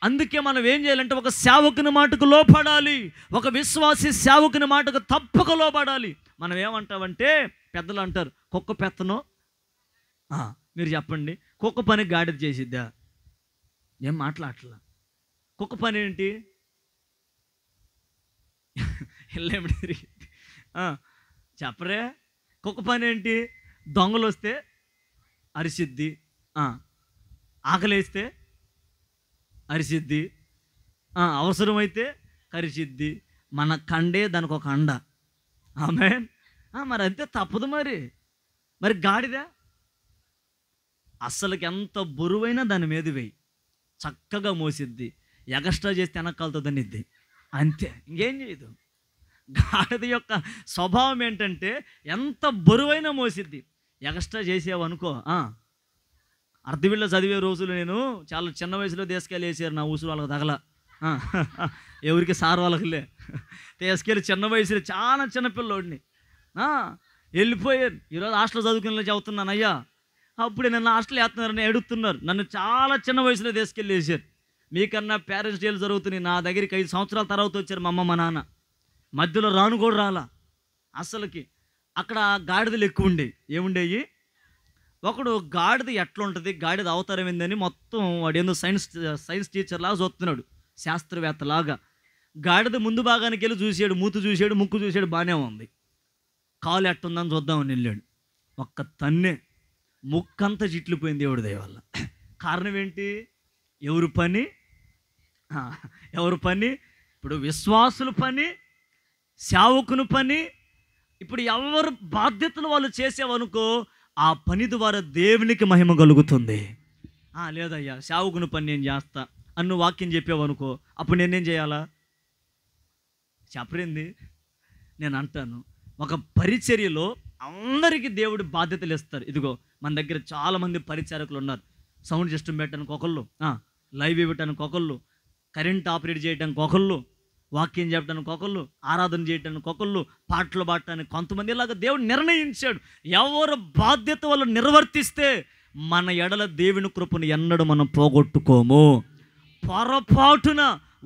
అందుకే మనం ఏం చేయాలంటే, ఒక సేవకుని మాటకు లోపడాలి, ఒక విశ్వాసి సేవకుని మాటకు తప్పక లోపడాలి. మనం ఏమంటామంటే, పెద్దలు అంటారు, కుక్క పెత్తనం. మీరు చెప్పండి, కుక్క పని గాడిద చేసిద్దా? ఏం మాట్లాడట్లా. కుక్క పని ఏంటి? వెళ్ళేమిటి చెప్పరే. కుక్క పని ఏంటి? దొంగలు వస్తే అరిసిద్ది, ఆకలేస్తే అరిసిద్ది, అవసరమైతే కరిసిద్ది. మన కండే దానికి ఒక అండ. ఆమేన్. మరి అంతే, తప్పదు. మరి గాడిద అస్సలకి ఎంత బరువైనా దాని మీద వేయి, చక్కగా మోసిద్ది. ఎగస్ట్రా చేస్తే వెనకాలతో దన్నిద్ది, అంతే, ఇంకేం చేయదు. గాడిద యొక్క స్వభావం ఏంటంటే ఎంత బరువైనా మోసిద్ది. ఎగస్ట్రా చేసావు అనుకో, అర్ధవిళ్ళ చదివే రోజులు నేను చాలా చిన్న వయసులో తీసుకెళ్ళి వేసారు, నా ఊసులు వాళ్ళకి తగల, ఎవరికి సార్ వాళ్ళకిలే తీసుకెళ్ళి చిన్న వయసులో చాలా చిన్నపిల్లోడిని వెళ్ళిపోయారు. ఈరోజు హాస్టల్ చదువుకునేలా చదువుతున్నాను అయ్యా, అప్పుడే నన్ను హాస్టల్ వేస్తున్నారని అడుగుతున్నారు. నన్ను చాలా చిన్న వయసులో తీసుకెళ్ళి వేసారు. మీకన్నా పేరెంట్స్ డేలు జరుగుతున్నాయి. నా దగ్గరికి 5 సంవత్సరాల తర్వాత వచ్చారు మా అమ్మ మా నాన్న, మధ్యలో రాను కూడా రాలా. అసలుకి అక్కడ గాడిదలు ఎక్కువ ఉండేవి. ఏముండేవి? ఒకడు గాడిద ఎట్లుంటుంది, గాడిద అవతారం ఏందని మొత్తం వాడు ఏందో సైన్స్ టీచర్ లాగా చూస్తున్నాడు, శాస్త్రవేత్తలాగా. గాడిద ముందు భాగానికి వెళ్ళి చూసాడు, మూతు చూసాడు, ముక్కు చూసాడు, బాగానే ఉంది. కాలు ఎట్టుందని చూద్దామని వెళ్ళాడు. ఒక్క తన్నే ముక్కంతా చిట్లిపోయింది దేవుడి దయ వల్ల. కారణం ఏంటి? ఎవరి పని? ఇప్పుడు విశ్వాసుల పని, సేవకుని పని. ఇప్పుడు ఎవరు బాధ్యతలు వాళ్ళు చేసేవనుకో, ఆ పని ద్వారా దేవునికి మహిమ కలుగుతుంది. లేదయ్యా, సేవకుని పని నేను చేస్తా అన్ను వాక్యం చెప్పావు అనుకో, అప్పుడు నేనేం చేయాలా? చెప్పరింది నేను అంటాను, ఒక పరిచర్యలో అందరికీ దేవుడు బాధ్యతలు ఇస్తారు. ఇదిగో మన దగ్గర చాలామంది పరిచారకులు ఉన్నారు. సౌండ్ సిస్టమ్ పెట్టడానికి ఒకళ్ళు, లైవ్ ఇవ్వటానికి ఒకళ్ళు, కరెంట్ ఆపరేట్ చేయడానికి ఒకళ్ళు, వాక్యం చెప్పడానికి ఒకళ్ళు, ఆరాధన చేయడానికి ఒకళ్ళు, పాటలు పాడటానికి కొంతమంది, ఇలాగ దేవుడు నిర్ణయించాడు. ఎవరు బాధ్యత వాళ్ళు నిర్వర్తిస్తే మన ఎడల దేవుని కృపను ఎన్నడూ మనం పోగొట్టుకోము. పొరపాటున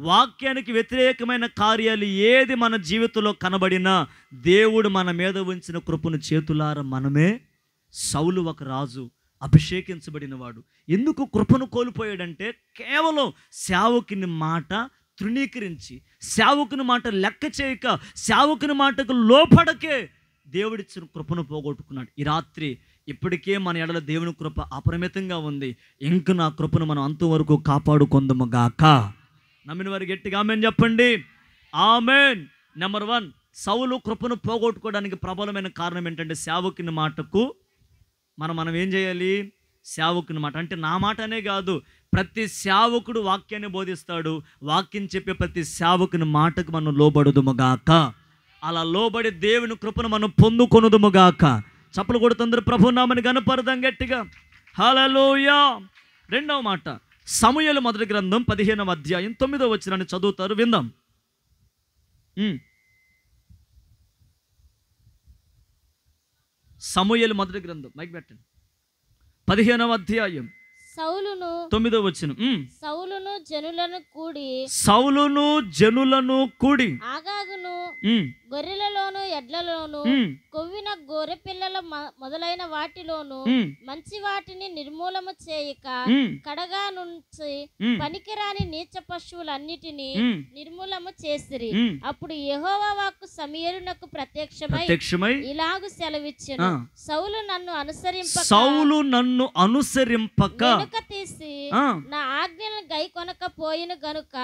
వాక్యానికి వ్యతిరేకమైన కార్యాలు ఏది మన జీవితంలో కనబడినా దేవుడు మన మీద ఉంచిన కృపను చేతులార మనమే. సౌలు ఒక రాజు, అభిషేకించబడిన వాడు. ఎందుకు కృపను కోల్పోయాడంటే కేవలం సేవకుని మాట తృణీకరించి, సేవకుని మాట లెక్క చేయక, సేవకుని మాటకు లోపడకే దేవుడిచ్చిన కృపను పోగొట్టుకున్నాడు. ఈ రాత్రి ఇప్పటికే మన ఎడల దేవుని కృప అపరిమితంగా ఉంది. ఇంక నా కృపను మనం అంతవరకు కాపాడుకుందాము గాక. నమ్మిన వారు గట్టిగా ఆమేన్ చెప్పండి. ఆమేన్. నెంబర్ 1, సౌలు కృపను పోగొట్టుకోవడానికి ప్రబలమైన కారణం ఏంటంటే సేవకుని మాటకు మనం ఏం చేయాలి? సేవకుని మాట అంటే నా మాట అనే కాదు, ప్రతి సేవకుడు వాక్యాన్ని బోధిస్తాడు. వాక్యం చెప్పే ప్రతి సేవకుని మాటకు మనం లోబడుదుముగాక. అలా లోబడి దేవుని కృపను మనం పొందుకొనుదుముగాక. చప్పలు కొడుతుందరు ప్రభునామని గణపరదాం గట్టిగా. హల్లెలూయా. రెండవ మాట, సమూయేలు మొదటి గ్రంథం 15వ అధ్యాయం 9వ వచనాన్ని చదువుతారు, విందాం. సమూయేలు మొదటి గ్రంథం, మైక్ పెట్టండి, 15వ అధ్యాయం సౌలును 9వ వచనం. సౌలును జనులను కూడి ఆగాగును గొర్రెలలోను ఎడ్లలోను కొవ్విన గొర్రె పిల్లల మొదలైన వాటిలోను మంచి వాటిని నిర్మూలము చేయక కడగా నుంచి పనికిరాని నీచ పశువులన్నిటినీ నిర్మూలము చేసిరి. అప్పుడు యెహోవా వాక్కు సమూయేలునకు ప్రత్యక్షమై ఇలాగు సెలవిచ్చెను, సౌలు నన్ను అనుసరింపక వెనుక తీసి నా ఆజ్ఞను గైకొనకపోయిన గనుక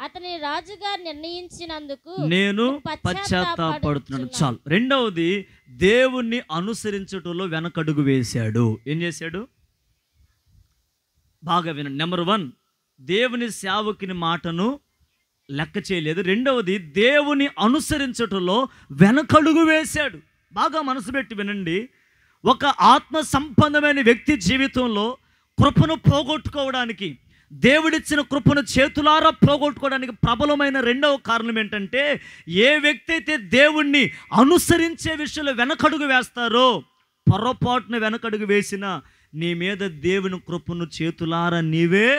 అతని రాజుగా నిర్ణయించినందుకు నేను పశ్చాత్తాపడుతున్నాను. చాలు. రెండవది, దేవుణ్ణి అనుసరించటంలో వెనకడుగు వేశాడు. ఏం చేశాడు? బాగా వినండి. నెంబర్ 1, దేవుని సేవకుని మాటను లెక్క చేయలేదు. రెండవది, దేవుని అనుసరించటంలో వెనకడుగు వేశాడు. బాగా మనసు పెట్టి వినండి. ఒక ఆత్మ సంబంధమైన వ్యక్తి జీవితంలో కృపను పోగొట్టుకోవడానికి, దేవుడిచ్చిన కృపను చేతులారా పోగొట్టుకోవడానికి ప్రబలమైన రెండవ కారణం ఏంటంటే, ఏ వ్యక్తి అయితే దేవుణ్ణి అనుసరించే విషయంలో వెనకడుగు వేస్తారో, పొరపాటున వెనకడుగు వేసినా నీ మీద దేవుని కృపను చేతులారా నీవే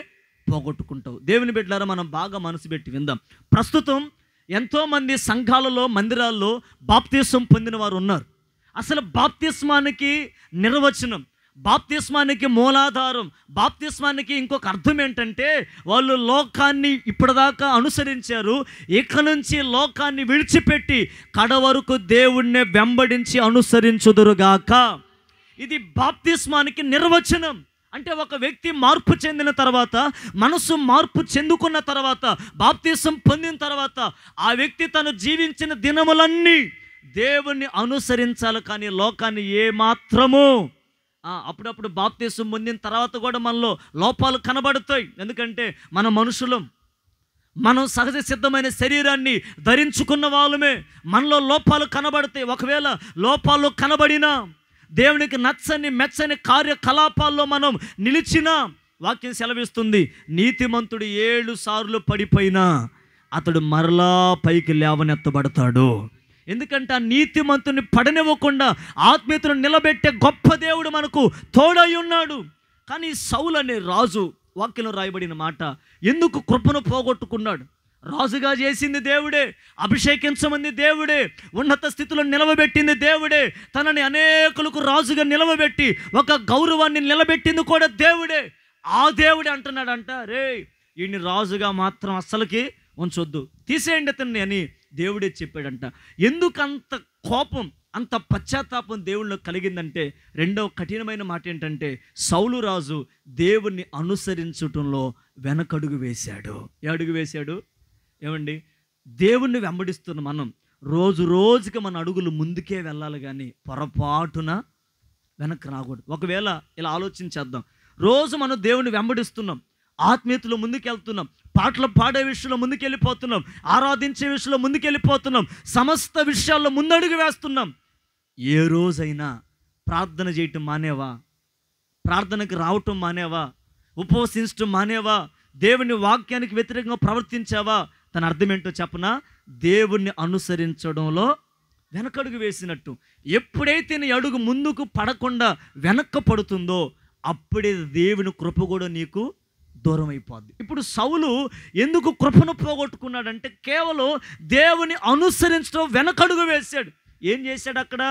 పోగొట్టుకుంటావు. దేవుని బిడ్డలారా, మనం బాగా మనసు పెట్టి విందాం. ప్రస్తుతం ఎంతోమంది సంఘాలలో, మందిరాల్లో బాప్తిసం పొందిన వారు ఉన్నారు. అసలు బాప్తిస్మానికి నిర్వచనం, బాప్తిస్మానికి మూలాధారం, బాప్తిస్మానికి ఇంకొక అర్థం ఏంటంటే, వాళ్ళు లోకాన్ని ఇప్పటిదాకా అనుసరించారు, ఇక నుంచి లోకాన్ని విడిచిపెట్టి కడ వరకు దేవుణ్ణి వెంబడించి అనుసరించుదురుగాక. ఇది బాప్తిస్మానికి నిర్వచనం. అంటే ఒక వ్యక్తి మార్పు చెందిన తర్వాత, మనసు మార్పు చెందుకున్న తర్వాత, బాప్తిసం పొందిన తర్వాత ఆ వ్యక్తి తను జీవించిన దినములన్నీ దేవుణ్ణి అనుసరించాలి, కానీ లోకాన్ని ఏమాత్రము. అప్పుడప్పుడు బాప్తిసం పొందిన తర్వాత కూడా మనలో లోపాలు కనబడతాయి. ఎందుకంటే మన మనుషులం, మనం సహజ సిద్ధమైన శరీరాన్ని ధరించుకున్న వాళ్ళమే, మనలో లోపాలు కనబడతాయి. ఒకవేళ లోపాలు కనబడినా, దేవునికి నచ్చని మెచ్చని కార్యకలాపాల్లో మనం నిలిచినా, వాక్యం సెలవిస్తుంది, నీతిమంతుడు 7 సార్లు పడిపోయినా అతడు మరలా పైకి లేవనెత్తబడతాడు. ఎందుకంటే ఆ నీతిమంతుని పడనివ్వకుండా ఆత్మీయతను నిలబెట్టే గొప్ప దేవుడు మనకు తోడై ఉన్నాడు. కానీ సౌలు అనే రాజు, వాక్యంలో రాయబడిన మాట, ఎందుకు కృపను పోగొట్టుకున్నాడు? రాజుగా చేసింది దేవుడే, అభిషేకించమంది దేవుడే, ఉన్నత స్థితిలో నిలవబెట్టింది దేవుడే, తనని అనేకులకు రాజుగా నిలవబెట్టి ఒక గౌరవాన్ని నిలబెట్టింది కూడా దేవుడే. ఆ దేవుడే అంటున్నాడంట, రే ఈయన్ని రాజుగా మాత్రం అస్సలకి ఉంచొద్దు, తీసేయండి అతన్ని అని దేవుడే చెప్పాడంట. ఎందుకు అంత కోపం, అంత పశ్చాత్తాపం దేవుళ్ళలో కలిగిందంటే, రెండవ కఠినమైన మాట ఏంటంటే, సౌలు రాజు దేవుణ్ణి అనుసరించటంలో వెనకడుగు వేశాడు. ఏ అడుగు వేశాడు? ఏమండి, దేవుణ్ణి వెంబడిస్తున్న మనం రోజు రోజుకి మన అడుగులు ముందుకే వెళ్ళాలి, కానీ పొరపాటున వెనక్కి రాకూడదు. ఒకవేళ ఇలా ఆలోచించేద్దాం, రోజు మనం దేవుని వెంబడిస్తున్నాం, ఆత్మీయతలో ముందుకెళ్తున్నాం, పాటలు పాడే విషయంలో ముందుకెళ్ళిపోతున్నాం, ఆరాధించే విషయంలో ముందుకెళ్ళిపోతున్నాం, సమస్త విషయాల్లో ముందడుగు వేస్తున్నాం. ఏ రోజైనా ప్రార్థన చేయటం మానేవా? ప్రార్థనకు రావటం మానేవా? ఉపవసించటం మానేవా? దేవుని వాక్యానికి వ్యతిరేకంగా ప్రవర్తించావా? తన అర్థం ఏంటో చెప్పనా? దేవుణ్ణి అనుసరించడంలో వెనకడుగు వేసినట్టు. ఎప్పుడైతే నీ అడుగు ముందుకు పడకుండా వెనక్కి పడుతుందో అప్పుడే దేవుని కృప కూడా నీకు దూరం అయిపోద్ది. ఇప్పుడు సౌలు ఎందుకు కృపను పోగొట్టుకున్నాడంటే కేవలం దేవుని అనుసరించడం వెనకడుగు వేశాడు. ఏం చేశాడు అక్కడ?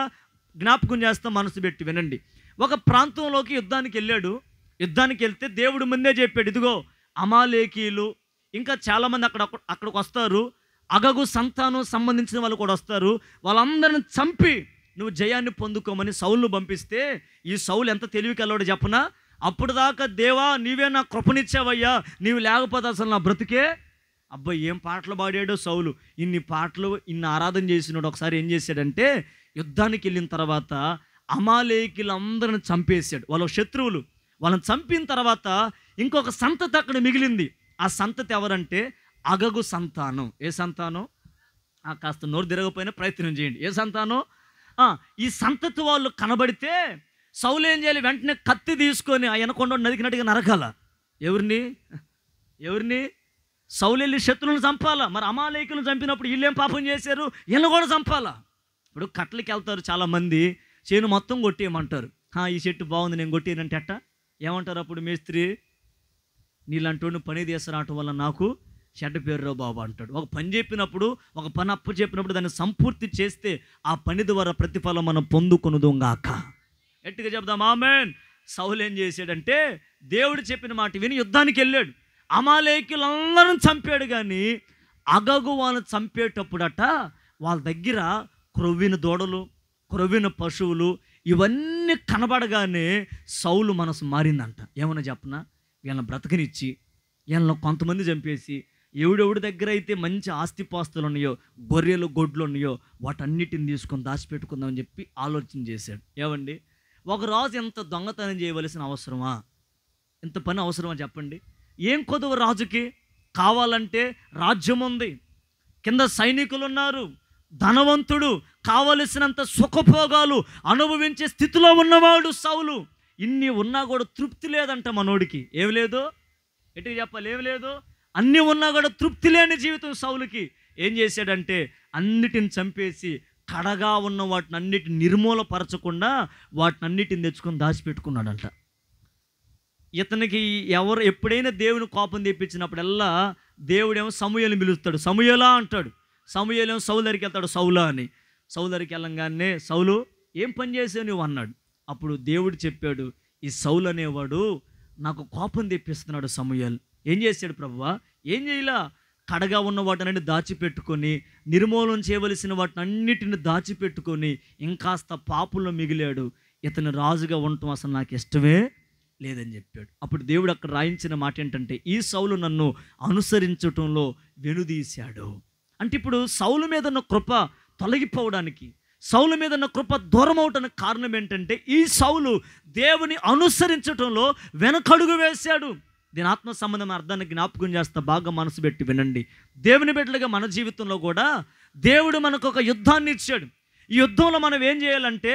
జ్ఞాపకం చేస్తాం, మనసు పెట్టి వినండి. ఒక ప్రాంతంలోకి యుద్ధానికి వెళ్ళాడు. యుద్ధానికి వెళ్తే దేవుడు ముందే చెప్పాడు, ఇదిగో అమాలేకీలు ఇంకా చాలామంది అక్కడికి వస్తారు, అగగు సంతానం సంబంధించిన వాళ్ళు కూడా వస్తారు, వాళ్ళందరిని చంపి నువ్వు జయాన్ని పొందుకోమని సౌలును పంపిస్తే ఈ సౌలు ఎంత తెలివి కలవాడు చెప్పనా? అప్పుడు దాకా దేవా నీవే నా కృపనిచ్చావయ్యా, నీవు లేకపోతే అసలు నా బ్రతికే. అబ్బాయి ఏం పాటలు పాడాడో సౌలు, ఇన్ని పాటలు ఇన్ని ఆరాధన చేసినాడు. ఒకసారి ఏం చేశాడంటే యుద్ధానికి వెళ్ళిన తర్వాత అమాలేకీలందరిని చంపేశాడు. వాళ్ళ శత్రువులు. వాళ్ళని చంపిన తర్వాత ఇంకొక సంతతి అక్కడ మిగిలింది. ఆ సంతతి ఎవరంటే అగగు సంతానం. ఏ సంతానం? కాస్త నోరు తిరగకపోయినా ప్రయత్నం చేయండి. ఏ సంతానం? ఈ సంతతి వాళ్ళు కనబడితే సౌలు ఏం చేయాలి? వెంటనే కత్తి తీసుకొని ఆ ఎనకొండ నరికినట్టుగా నరకాల. ఎవరిని? సౌలు వెళ్ళి శత్రువులను చంపాలా. మరి అమాలేకులను చంపినప్పుడు వీళ్ళేం పాపం చేశారు? వీళ్ళని కూడా చంపాలా. ఇప్పుడు కట్టలకి వెళ్తారు చాలామంది, చేను మొత్తం కొట్టేయమంటారు. ఈ చెట్టు బాగుంది నేను కొట్టేనంటే అట్ట ఏమంటారు? అప్పుడు మేస్త్రి నీళ్ళంటూ పని తీసుకురావటం వల్ల నాకు చెడ్డ పేరు బాబు అంటాడు. ఒక పని చెప్పినప్పుడు, ఒక పని అప్పు చెప్పినప్పుడు దాన్ని సంపూర్తి చేస్తే ఆ పని ద్వారా ప్రతిఫలం మనం పొందుకొనుదుగాక. గట్టిగా చెప్దాం ఆమేన్. సౌలు ఏం చేశాడంటే దేవుడు చెప్పిన మాట విని యుద్ధానికి వెళ్ళాడు. అమాలేకీలందరిని చంపాడు. కానీ అగగు వాళ్ళని చంపేటప్పుడట వాళ్ళ దగ్గర క్రొవ్విన దూడలు, క్రొవ్విన పశువులు ఇవన్నీ కనబడగానే సౌలు మనసు మారిందంట. ఏమన్నా చెప్పనా? వీళ్ళని బ్రతకనిచ్చి వీళ్ళని కొంతమంది చంపేసి ఎవడెవడి దగ్గర అయితే మంచి ఆస్తిపాస్తులు ఉన్నాయో, గొర్రెలు గొడ్లు ఉన్నాయో వాటన్నిటిని తీసుకొని దాచిపెట్టుకుందామని చెప్పి ఆలోచన చేశాడు. ఏమండి, ఒక రాజు ఎంత దొంగతనం చేయవలసిన అవసరమా? ఇంత పని అవసరమా చెప్పండి? ఏం కొదువ రాజుకి? కావాలంటే రాజ్యం ఉంది, కింద సైనికులు ఉన్నారు, ధనవంతుడు, కావలసినంత సుఖభోగాలు అనుభవించే స్థితిలో ఉన్నవాడు సౌలు. ఇన్ని ఉన్నా కూడా తృప్తి లేదంట మనోడికి. ఏమి లేదు? ఎటు చెప్పాలి? ఏమి లేదు. అన్నీ ఉన్నా కూడా తృప్తి లేని జీవితం సౌలుకి. ఏం చేశాడంటే అన్నిటిని చంపేసి కడగా ఉన్న వాటిని అన్నిటిని నిర్మూలపరచకుండా వాటిని అన్నిటిని తెచ్చుకొని దాచిపెట్టుకున్నాడంట. ఇతనికి ఎప్పుడైనా దేవుని కోపం తెప్పించినప్పుడల్లా దేవుడేమో సమూయేలుని పిలుస్తాడు, సమూయేలా అంటాడు. సమూయేలేమో సౌలు దగ్గరికి వెళ్తాడు, సౌలా అని. సౌలు దగ్గరికి వెళ్ళంగానే సౌలు ఏం పని చేసావు నువ్వు అన్నాడు. అప్పుడు దేవుడు చెప్పాడు, ఈ సౌలు అనేవాడు నాకు కోపం తెప్పిస్తున్నాడు సమూయేలు. ఏం చేశాడు ప్రభువా? ఏం చేయలా, కడగా ఉన్న వాటిని దాచిపెట్టుకొని నిర్మూలన చేయవలసిన వాటిని అన్నిటిని దాచిపెట్టుకొని ఇంకాస్త పాపుల్లో మిగిలాడు. ఇతను రాజుగా ఉండటం అసలు నాకు ఇష్టమే లేదని చెప్పాడు. అప్పుడు దేవుడు అక్కడ రాయించిన మాట ఏంటంటే ఈ సౌలు నన్ను అనుసరించటంలో వెనుదీశాడు. అంటే ఇప్పుడు సౌలు మీద ఉన్న కృప తొలగిపోవడానికి, సౌలు మీద ఉన్న కృప దూరం అవడానికి కారణం ఏంటంటే ఈ సౌలు దేవుని అనుసరించటంలో వెనకడుగు వేశాడు. దీని ఆత్మ సంబంధమైన అర్థాన్ని జ్ఞాపకం చేస్తా, బాగా మనసు పెట్టి వినండి. దేవుని బిడ్డలుగా మన జీవితంలో కూడా దేవుడు మనకు ఒక యుద్ధాన్ని ఇచ్చాడు. ఈ యుద్ధంలో మనం ఏం చేయాలంటే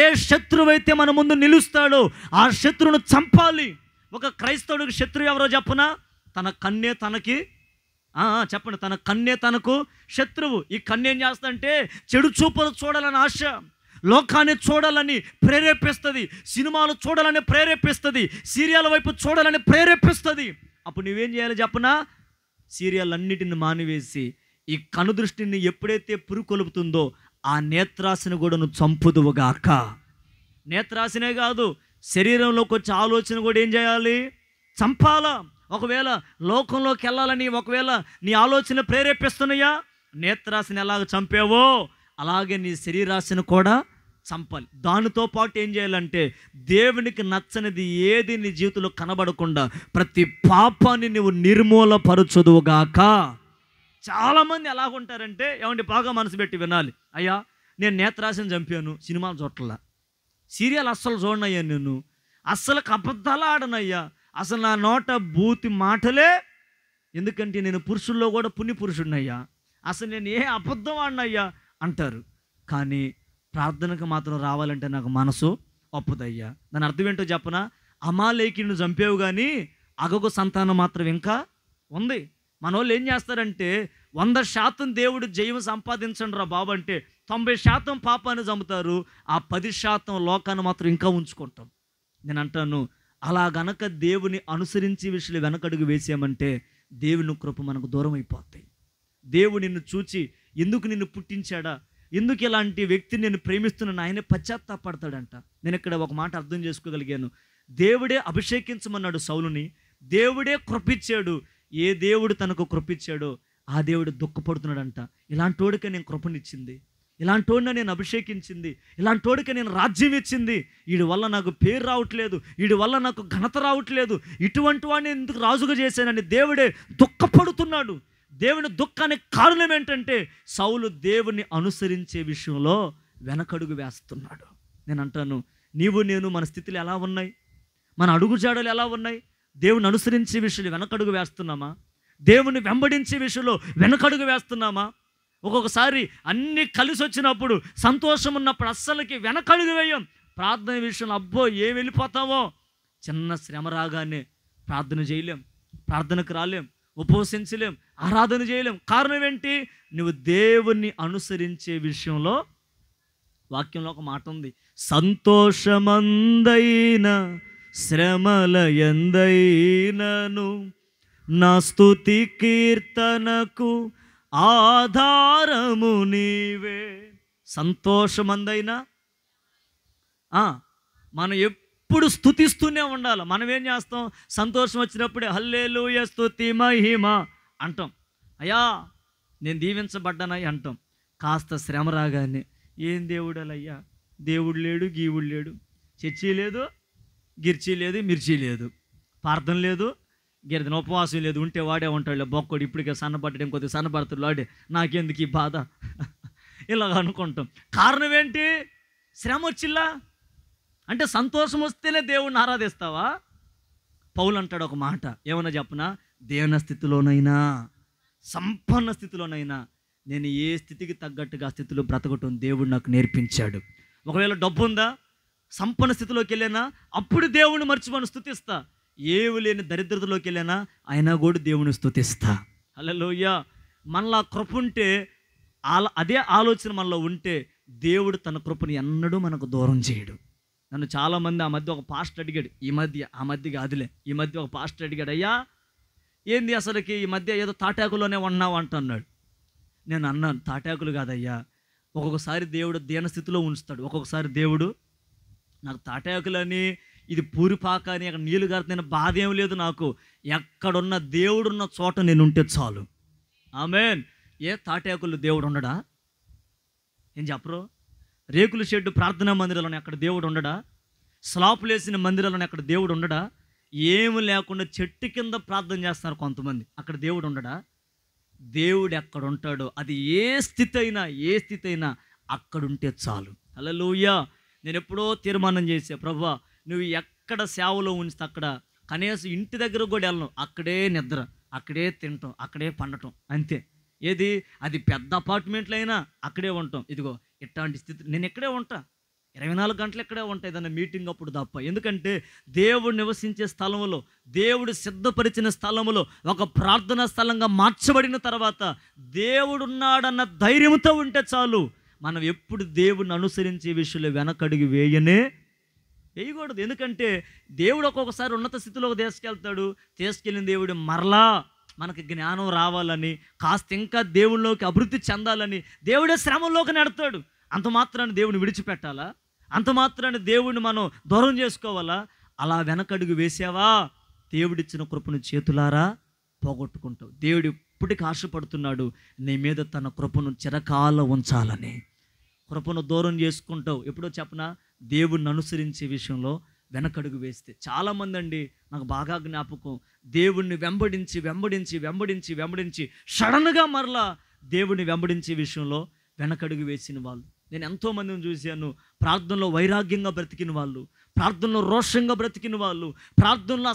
ఏ శత్రువు అయితే మన ముందు నిలుస్తాడో ఆ శత్రువును చంపాలి. ఒక క్రైస్తవుడికి శత్రువు ఎవరో చెప్పనా? తన కన్నే తనకి చెప్పండి, తన కన్నే తనకు శత్రువు. ఈ కన్ను ఏం చేస్తుందంటే చెడు చూపులు చూడాలని ఆశ, లోకాన్ని చూడాలని ప్రేరేపిస్తుంది, సినిమాలు చూడాలని ప్రేరేపిస్తుంది, సీరియల్ వైపు చూడాలని ప్రేరేపిస్తుంది. అప్పుడు నువ్వేం చేయాలి చెప్పనా? సీరియల్ అన్నిటిని మానివేసి ఈ కనుదృష్టిని ఎప్పుడైతే పురుకొలుపుతుందో ఆ నేత్రాశను కూడా నువ్వు చంపుదువుగాక. నేత్రాశనే కాదు, శరీరంలోకి వచ్చే ఆలోచన కూడా ఏం చేయాలి? చంపాలా. ఒకవేళ లోకంలోకి వెళ్ళాలని ఒకవేళ నీ ఆలోచన ప్రేరేపిస్తున్నాయా, నేత్రాశని ఎలాగ చంపావో అలాగే నీ శరీరాశను కూడా చంపాలి. దానితో పాటు ఏం చేయాలంటే దేవునికి నచ్చనిది ఏది నీ జీవితంలో కనబడకుండా ప్రతి పాపాన్ని నువ్వు నిర్మూలపరచుదువుగాక. చాలామంది ఎలాగుంటారంటే, ఏమంటే బాగా మనసు పెట్టి వినాలి, అయ్యా నేను నేత్రాశని చంపాను, సినిమాలు చూడట్లా, సీరియల్ అస్సలు చూడనయ్యా, నేను అస్సలు అబద్ధాలు ఆడనయ్యా, అసలు నా నోట బూతి మాటలే ఎందుకంటే నేను పురుషుల్లో కూడా పుణ్య పురుషుడినయ్యా, అసలు నేను ఏ అబద్ధం ఆడినయ్యా అంటారు. కానీ ప్రార్థనకు మాత్రం రావాలంటే నాకు మనసు ఒప్పదయ్యా. దాని అర్థం ఏంటో చెప్పనా? అమాలేకీయుని చంపేవు కానీ అగగు సంతానం మాత్రం ఇంకా ఉంది. మన వాళ్ళు ఏం చేస్తారంటే 100% దేవుడు జయం సంపాదించండి రా బాబు అంటే 90% పాపాన్ని చంపుతారు, ఆ 10% లోకాన్ని మాత్రం ఇంకా ఉంచుకుంటాం. నేను అంటాను, అలా గనక దేవుని అనుసరించి విషయాలు వెనకడుగు వేసామంటే దేవుని కృప మనకు దూరం అయిపోతాయి. దేవుడు నిన్ను చూచి ఎందుకు నిన్ను పుట్టించాడా, ఎందుకు ఇలాంటి వ్యక్తిని నేను ప్రేమిస్తున్నాను ఆయనే పశ్చాత్తాపడతాడంట. నేను ఇక్కడ ఒక మాట అర్థం చేసుకోగలిగాను. దేవుడే అభిషేకించమన్నాడు సౌలుని, దేవుడే కృపించాడు. ఏ దేవుడు తనకు కృపించాడో ఆ దేవుడు దుఃఖపడుతున్నాడంట. ఇలాంటోడికే నేను కృపనిచ్చింది, ఇలాంటోడిని నేను అభిషేకించింది, ఇలాంటోడికే నేను రాజ్యం ఇచ్చింది, వీడి వల్ల నాకు పేరు రావట్లేదు, వీడి వల్ల నాకు ఘనత రావట్లేదు, ఇటువంటి వాడిని ఎందుకు రాజుగా చేశానని దేవుడే దుఃఖపడుతున్నాడు. దేవుని దుఃఖానికి కారణం ఏంటంటే సౌలు దేవుని అనుసరించే విషయంలో వెనకడుగు వేస్తున్నాడు. నేను అంటాను, నీవు నేను మన స్థితిలో ఎలా ఉన్నాయి, మన అడుగుజాడలు ఎలా ఉన్నాయి? దేవుని అనుసరించే విషయంలో వెనకడుగు వేస్తున్నామా? దేవుని వెంబడించే విషయంలో వెనకడుగు వేస్తున్నామా? ఒక్కొక్కసారి అన్నీ కలిసి వచ్చినప్పుడు సంతోషం ఉన్నప్పుడు అస్సలకి వెనకడుగు వేయం. ప్రార్థన విషయంలో అబ్బో ఏం వెళ్ళిపోతామో, చిన్న శ్రమ రాగానే ప్రార్థన చేయలేం, ప్రార్థనకు రాలేం, ఉపవసించలేం, ఆరాధన చేయలేం. కారణం ఏంటి? నువ్వు దేవుణ్ణి అనుసరించే విషయంలో వాక్యంలో ఒక మాట ఉంది, సంతోషమందైన శ్రమలయందైనను నా స్తుతి కీర్తనకు ఆధారము నీవే. సంతోషమందైనా మనం ఎప్పుడు స్తుతిస్తూనే ఉండాలి. మనం ఏం చేస్తాం? సంతోషం వచ్చినప్పుడే హల్లెలూయా స్తుతి మహిమ అంటాం, అయ్యా నేను దీవించబడ్డానయ్యా అంటాం. కాస్త శ్రమ రాగానే ఏం దేవుడలయ్యా, దేవుడు లేడు, గీవుడు లేడు, చర్చి లేదు, గిర్చి లేదు, మిర్చి లేదు, ప్రార్థన లేదు, గిరిదిన ఉపవాసం లేదు, ఉంటే వాడే ఉంటాడు బొక్కడు, ఇప్పటికే సన్నబడ్డాడు, ఇంకొద్దిగా సన్నబడుతుంది వాడే, నాకెందుకు ఈ బాధ ఇలాగ అనుకుంటాం. కారణం ఏంటి? శ్రమ వచ్చిల్లా అంటే సంతోషం వస్తేనే దేవుడిని ఆరాధిస్తావా? పౌలు అంటాడు ఒక మాట, ఏమన్నా చెప్పనా? దేవుని స్థితిలోనైనా సంపన్న స్థితిలోనైనా నేను ఏ స్థితికి తగ్గట్టుగా ఆ స్థితిలో బ్రతకటం దేవుడు నాకు నేర్పించాడు. ఒకవేళ డబ్బు ఉందా, సంపన్న స్థితిలోకి వెళ్ళానా అప్పుడు దేవుని మర్చిపోని స్తుతిస్తా. ఏవి లేని దరిద్రతలోకి వెళ్ళానా అయినా కూడా దేవుని స్తుతిస్తా. హల్లెలూయా. మనలా కృప ఉంటే అదే ఆలోచన మనలో ఉంటే దేవుడు తన కృపని ఎన్నడూ మనకు దూరం చేయడు. నన్ను చాలామంది ఆ మధ్య ఒక పాస్టర్ అడిగాడు, ఆ మధ్య కాదులే, ఈ మధ్య ఒక పాస్టర్ అడిగాడు, అయ్యా ఏంది అసలుకి ఈ మధ్య ఏదో తాటాకులోనే ఉన్నావు అంటున్నాడు. నేను అన్నాను, తాటాకులు కాదయ్యా, ఒక్కొక్కసారి దేవుడు దీన స్థితిలో ఉంచుతాడు, ఒక్కొక్కసారి దేవుడు నాకు తాటాకులని ఇది పూరిపాక అని అక్కడ నీళ్ళు గారుతున్న బాధ ఏం లేదు నాకు, ఎక్కడున్న దేవుడున్న చోట నేను ఉంటే చాలు. ఆమేన్. ఏ తాటాకులు దేవుడు ఉండడా? ఏం చెప్పరు? రేకుల షెడ్డు ప్రార్థనా మందిరాలను అక్కడ దేవుడు ఉండడా? స్లాపులు వేసిన మందిరాలను అక్కడ దేవుడు ఉండడా? ఏమి లేకుండా చెట్టు కింద ప్రార్థన చేస్తున్నారు కొంతమంది, అక్కడ దేవుడు ఉండడా? దేవుడు ఎక్కడ ఉంటాడో అది ఏ స్థితి అయినా అక్కడుంటే చాలు. హల్లెలూయా. నేను ఎప్పుడో తీర్మానం చేశా, ప్రభువా నువ్వు ఎక్కడ సేవలో ఉంచితే అక్కడ కనీసం ఇంటి దగ్గర కూడా వెళ్ళను, అక్కడే నిద్ర, అక్కడే తినటం, అక్కడే పండటం, అంతే. ఏది అది పెద్ద అపార్ట్మెంట్లు అయినా అక్కడే ఉంటాం. ఇదిగో ఇట్లాంటి స్థితి నేను ఎక్కడే ఉంటా, 24 గంటలు ఎక్కడే ఉంటాయి ఏదన్నా మీటింగ్ అప్పుడు తప్ప. ఎందుకంటే దేవుడు నివసించే స్థలంలో, దేవుడు సిద్ధపరిచిన స్థలంలో ఒక ప్రార్థనా స్థలంగా మార్చబడిన తర్వాత దేవుడు ఉన్నాడన్న ధైర్యంతో ఉంటే చాలు. మనం ఎప్పుడు దేవుడిని అనుసరించే విషయంలో వెనకడుగు వేయకూడదు. ఎందుకంటే దేవుడు ఒక్కొక్కసారి ఉన్నత స్థితిలోకి తీసుకెళ్ళిన దేవుడు మరలా మనకి జ్ఞానం రావాలని, కాస్త ఇంకా దేవుళ్ళలోకి అభివృద్ధి చెందాలని దేవుడే శ్రమంలోకి నెడతాడు. అంత మాత్రాన్ని దేవుని విడిచిపెట్టాలా? అంత మాత్రాన్ని దేవుడిని మనం దూరం చేసుకోవాలా? అలా వెనకడుగు వేసావా దేవుడిచ్చిన కృపను చేతులారా పోగొట్టుకుంటావు. దేవుడు ఇప్పటికి ఆశపడుతున్నాడు నీ మీద తన కృపను చిరకాలం ఉంచాలని. కృపను దూరం చేసుకుంటావు. ఎప్పుడో చెప్పనా, దేవుడిని అనుసరించే విషయంలో వెనకడుగు వేస్తే. చాలామంది అండి నాకు బాగా జ్ఞాపకం, దేవుణ్ణి వెంబడించి సడన్గా మరలా దేవుడిని వెంబడించే విషయంలో వెనకడుగు వేసిన వాళ్ళు నేను ఎంతోమందిని చూశాను. ప్రార్థనలో వైరాగ్యంగా బ్రతికిన వాళ్ళు, ప్రార్థనలో రోషంగా బ్రతికిన వాళ్ళు, ప్రార్థనలో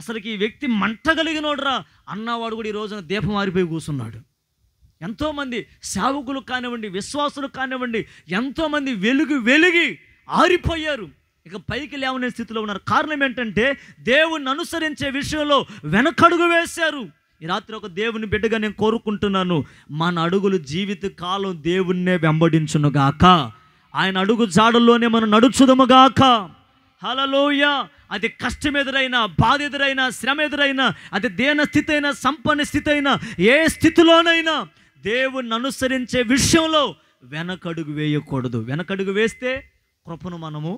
అసలుకి ఈ వ్యక్తి మంట కలిగినోడురా అన్నవాడు కూడా ఈ రోజున దీపం ఆరిపోయి కూర్చున్నాడు. ఎంతోమంది సేవకులు కానివ్వండి, విశ్వాసులు కానివ్వండి, ఎంతోమంది వెలిగి ఆరిపోయారు, ఇక పైకి లేవనే స్థితిలో ఉన్నారు. కారణం ఏంటంటే దేవుణ్ణి అనుసరించే విషయంలో వెనకడుగు వేశారు. ఈ రాత్రి ఒక దేవుని బిడ్డగా నేను కోరుకుంటున్నాను, మన అడుగులు జీవిత కాలం దేవుణ్ణే వెంబడించునుగాక, ఆయన అడుగు జాడల్లోనే మనం నడుచుదముగాక. హల్లెలూయా. అది కష్టం ఎదురైనా, బాధ ఎదురైనా, శ్రమ ఎదురైనా, అది దేన స్థితి అయినా, సంపన్న స్థితి అయినా, ఏ స్థితిలోనైనా దేవుణ్ణి అనుసరించే విషయంలో వెనకడుగు వేయకూడదు. వెనకడుగు వేస్తే కృపను మనము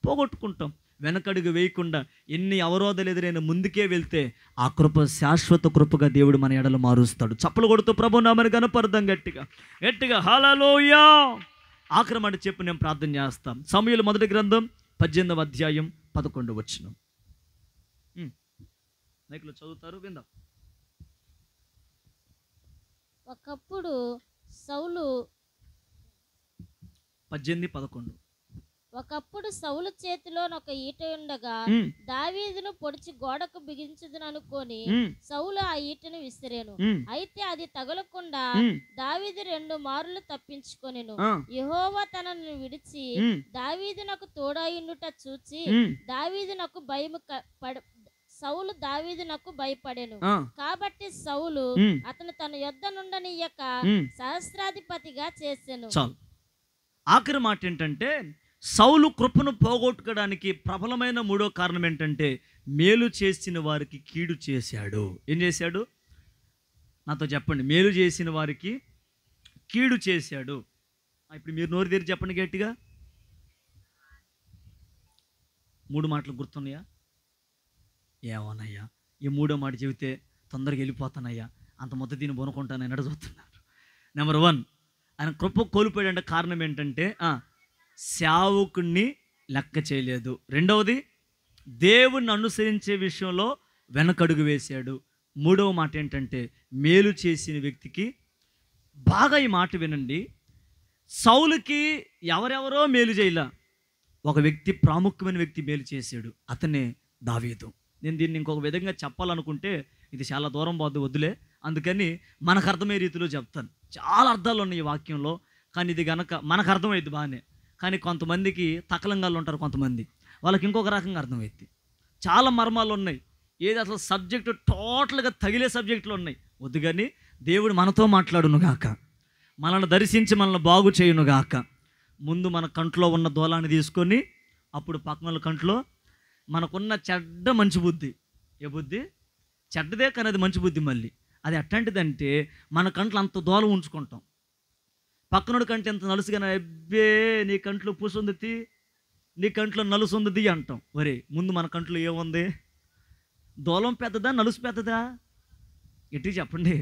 పోగొట్టుకుంటాం. వెనకడుగు వేయకుండా ఎన్ని అవరోధాలు ఎదురైనా ముందుకే వెళ్తే ఆ కృప శాశ్వత కృపగా దేవుడు మన ఎడలు మారుస్తాడు. చప్పలు కొడుతూ ప్రభు నామని కనపడదాం గట్టిగా హల్లెలూయా. ఆఖరి మాట చెప్పి నేను ప్రార్థన చేస్తాం. సమూయేలు మొదటి గ్రంథం 18వ అధ్యాయం 11వ వచనం. మైకులో చదువుతారు, విందాం. ఒకప్పుడు సౌలు 18:11. ఒకప్పుడు సౌలు చేతిలో ఒక ఈట ఉండగా దావీదును పొడిచి గోడకు బిగించుదుననుకొని సౌలు ఆ ఈటను విసిరేను. అయితే అది తగలకుండా దావీదు 2 మారులు తప్పించుకొనెను. యెహోవా తనను విడిచి దావీదునకు తోడయుండుట చూచి దావీదునకు సౌలు దావీదునకు భయపడెను. కాబట్టి సౌలు అతను తన యొద్ద నుండనియ్యక సహస్రాధిపతిగా చేసెను. ఆఖరి మాట ఏంటంటే సౌలు కృపను పోగొట్టుకోవడానికి ప్రబలమైన మూడో కారణం ఏంటంటే మేలు చేసిన వారికి కీడు చేశాడు. ఏం చేశాడు? నాతో చెప్పండి. మేలు చేసిన వారికి కీడు చేశాడు. ఇప్పుడు మీరు నోరు తెరిచి చెప్పండి గట్టిగా. 3 మాటలు గుర్తున్నాయా? ఏమోనయ్యా, ఈ 3వ మాట చెబితే తొందరగా వెళ్ళిపోతానయ్యా, అంత మొత్తం దీన్ని బొనుకుంటానని అడుగుతున్నారు. నెంబర్ 1, ఆయన కృప కోల్పోయాడంటే కారణం ఏంటంటే సేవకుణ్ణి లెక్క చేయలేదు. రెండవది, దేవుణ్ణి అనుసరించే విషయంలో వెనకడుగు వేశాడు. 3వ మాట ఏంటంటే మేలు చేసిన వ్యక్తికి, బాగా ఈ మాట వినండి, సౌలుకి ఎవరెవరో మేలు చేయలా, ఒక వ్యక్తి, ప్రాముఖ్యమైన వ్యక్తి మేలు చేశాడు, అతనే దావీదు. నేను దీన్ని ఇంకొక విధంగా చెప్పాలనుకుంటే ఇది చాలా దూరం పోద్దు, వద్దులే. అందుకని మనకు అర్థమయ్యే రీతిలో చెప్తాను. చాలా అర్థాలు ఉన్నాయి ఈ వాక్యంలో, కానీ ఇది కనుక మనకు అర్థమైద్ది బాగానే. కానీ కొంతమందికి తకలంగాలు ఉంటారు, కొంతమంది వాళ్ళకి ఇంకొక రకంగా అర్థమైద్ది. చాలా మర్మాలు ఉన్నాయి. ఏది అసలు సబ్జెక్టు టోటల్గా తగిలే సబ్జెక్టులు ఉన్నాయి. వద్దు, కానీ దేవుడు మనతో మాట్లాడునుగాక, మనల్ని దర్శించి మనల్ని బాగు చేయునుగాక. ముందు మన కంట్లో ఉన్న దూలాన్ని తీసుకొని అప్పుడు పక్కన కంట్లో మనకున్న చెడ్డ మంచి బుద్ధి, ఏ బుద్ధి చెడ్డదే కానీ అది మంచి బుద్ధి, మళ్ళీ అది ఎట్లాంటిదంటే మన కంట్లో అంత దూలం ఉంచుకుంటాం. పక్కనోడి కంటే ఎంత నలుసుగానే, అబ్బే నీ కంట్లో పూసుంది, నీ కంట్లో నలుసు ఉంది అంటాం. ఒరే, ముందు మన కంట్లో ఏముంది? దూలం పెద్దదా, నలుసు పెద్దదా? ఎట్టి చెప్పండి.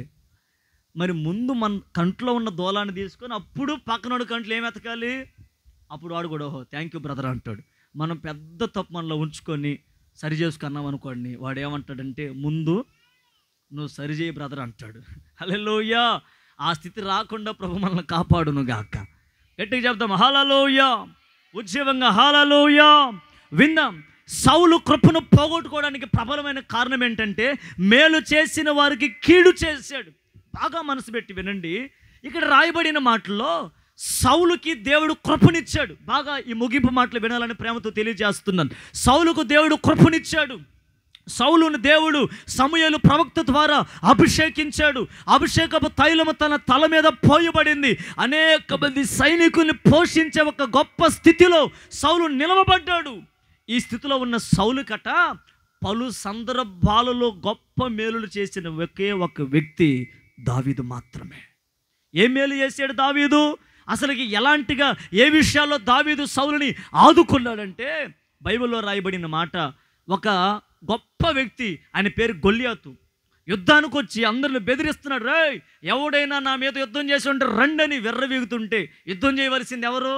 మరి ముందు మన కంట్లో ఉన్న దూలాన్ని తీసుకొని అప్పుడు పక్కనోడి కంట్లో ఏం ఎతకాలి? అప్పుడు వాడు కూడా ఓహో థ్యాంక్ యూ బ్రదర్ అంటాడు. మనం పెద్ద తప్పు మనలో ఉంచుకొని సరి చేసుకున్నాం అనుకోండి, వాడు ఏమంటాడంటే ముందు నువ్వు సరిచేయి బ్రదర్ అంటాడు. హల్లెలూయా. ఆ స్థితి రాకుండా ప్రభు మనల్ని కాపాడునుగాక. గట్టిగా చెప్దాం హల్లెలూయా. ఉజ్జీవంగా హల్లెలూయా. విందాం. సౌలు కృపను పోగొట్టుకోవడానికి ప్రబలమైన కారణం ఏంటంటే మేలు చేసిన వారికి కీడు చేశాడు. బాగా మనసు పెట్టి వినండి. ఇక్కడ రాయబడిన మాటల్లో సౌలుకి దేవుడు కృపనిచ్చాడు. బాగా ఈ ముగింపు మాటలు వినాలని ప్రేమతో తెలియజేస్తున్నాను. సౌలుకు దేవుడు కృపనిచ్చాడు. సౌలును దేవుడు సమూయేలు ప్రవక్త ద్వారా అభిషేకించాడు. అభిషేకపు తైలము తన తల మీద పోయబడింది. అనేక మంది సైనికుల్ని పోషించే ఒక గొప్ప స్థితిలో సౌలు నిలవబడ్డాడు. ఈ స్థితిలో ఉన్న సౌలుకట పలు సందర్భాలలో గొప్ప మేలులు చేసిన ఒకే ఒక వ్యక్తి దావీదు మాత్రమే. ఏ మేలు చేశాడు దావీదు? అసలుకి ఎలాంటిగా, ఏ విషయాల్లో దావీదు సౌలుని ఆదుకున్నాడంటే బైబిల్లో రాయబడిన మాట, ఒక గొప్ప వ్యక్తి, ఆయన పేరు గొల్యాతు, యుద్ధానికి వచ్చి అందరిని బెదిరిస్తున్నాడు. రే, ఎవడైనా నా మీద యుద్ధం చేసి ఉంటే రండని విర్రవీగుతుంటే యుద్ధం చేయవలసింది ఎవరు?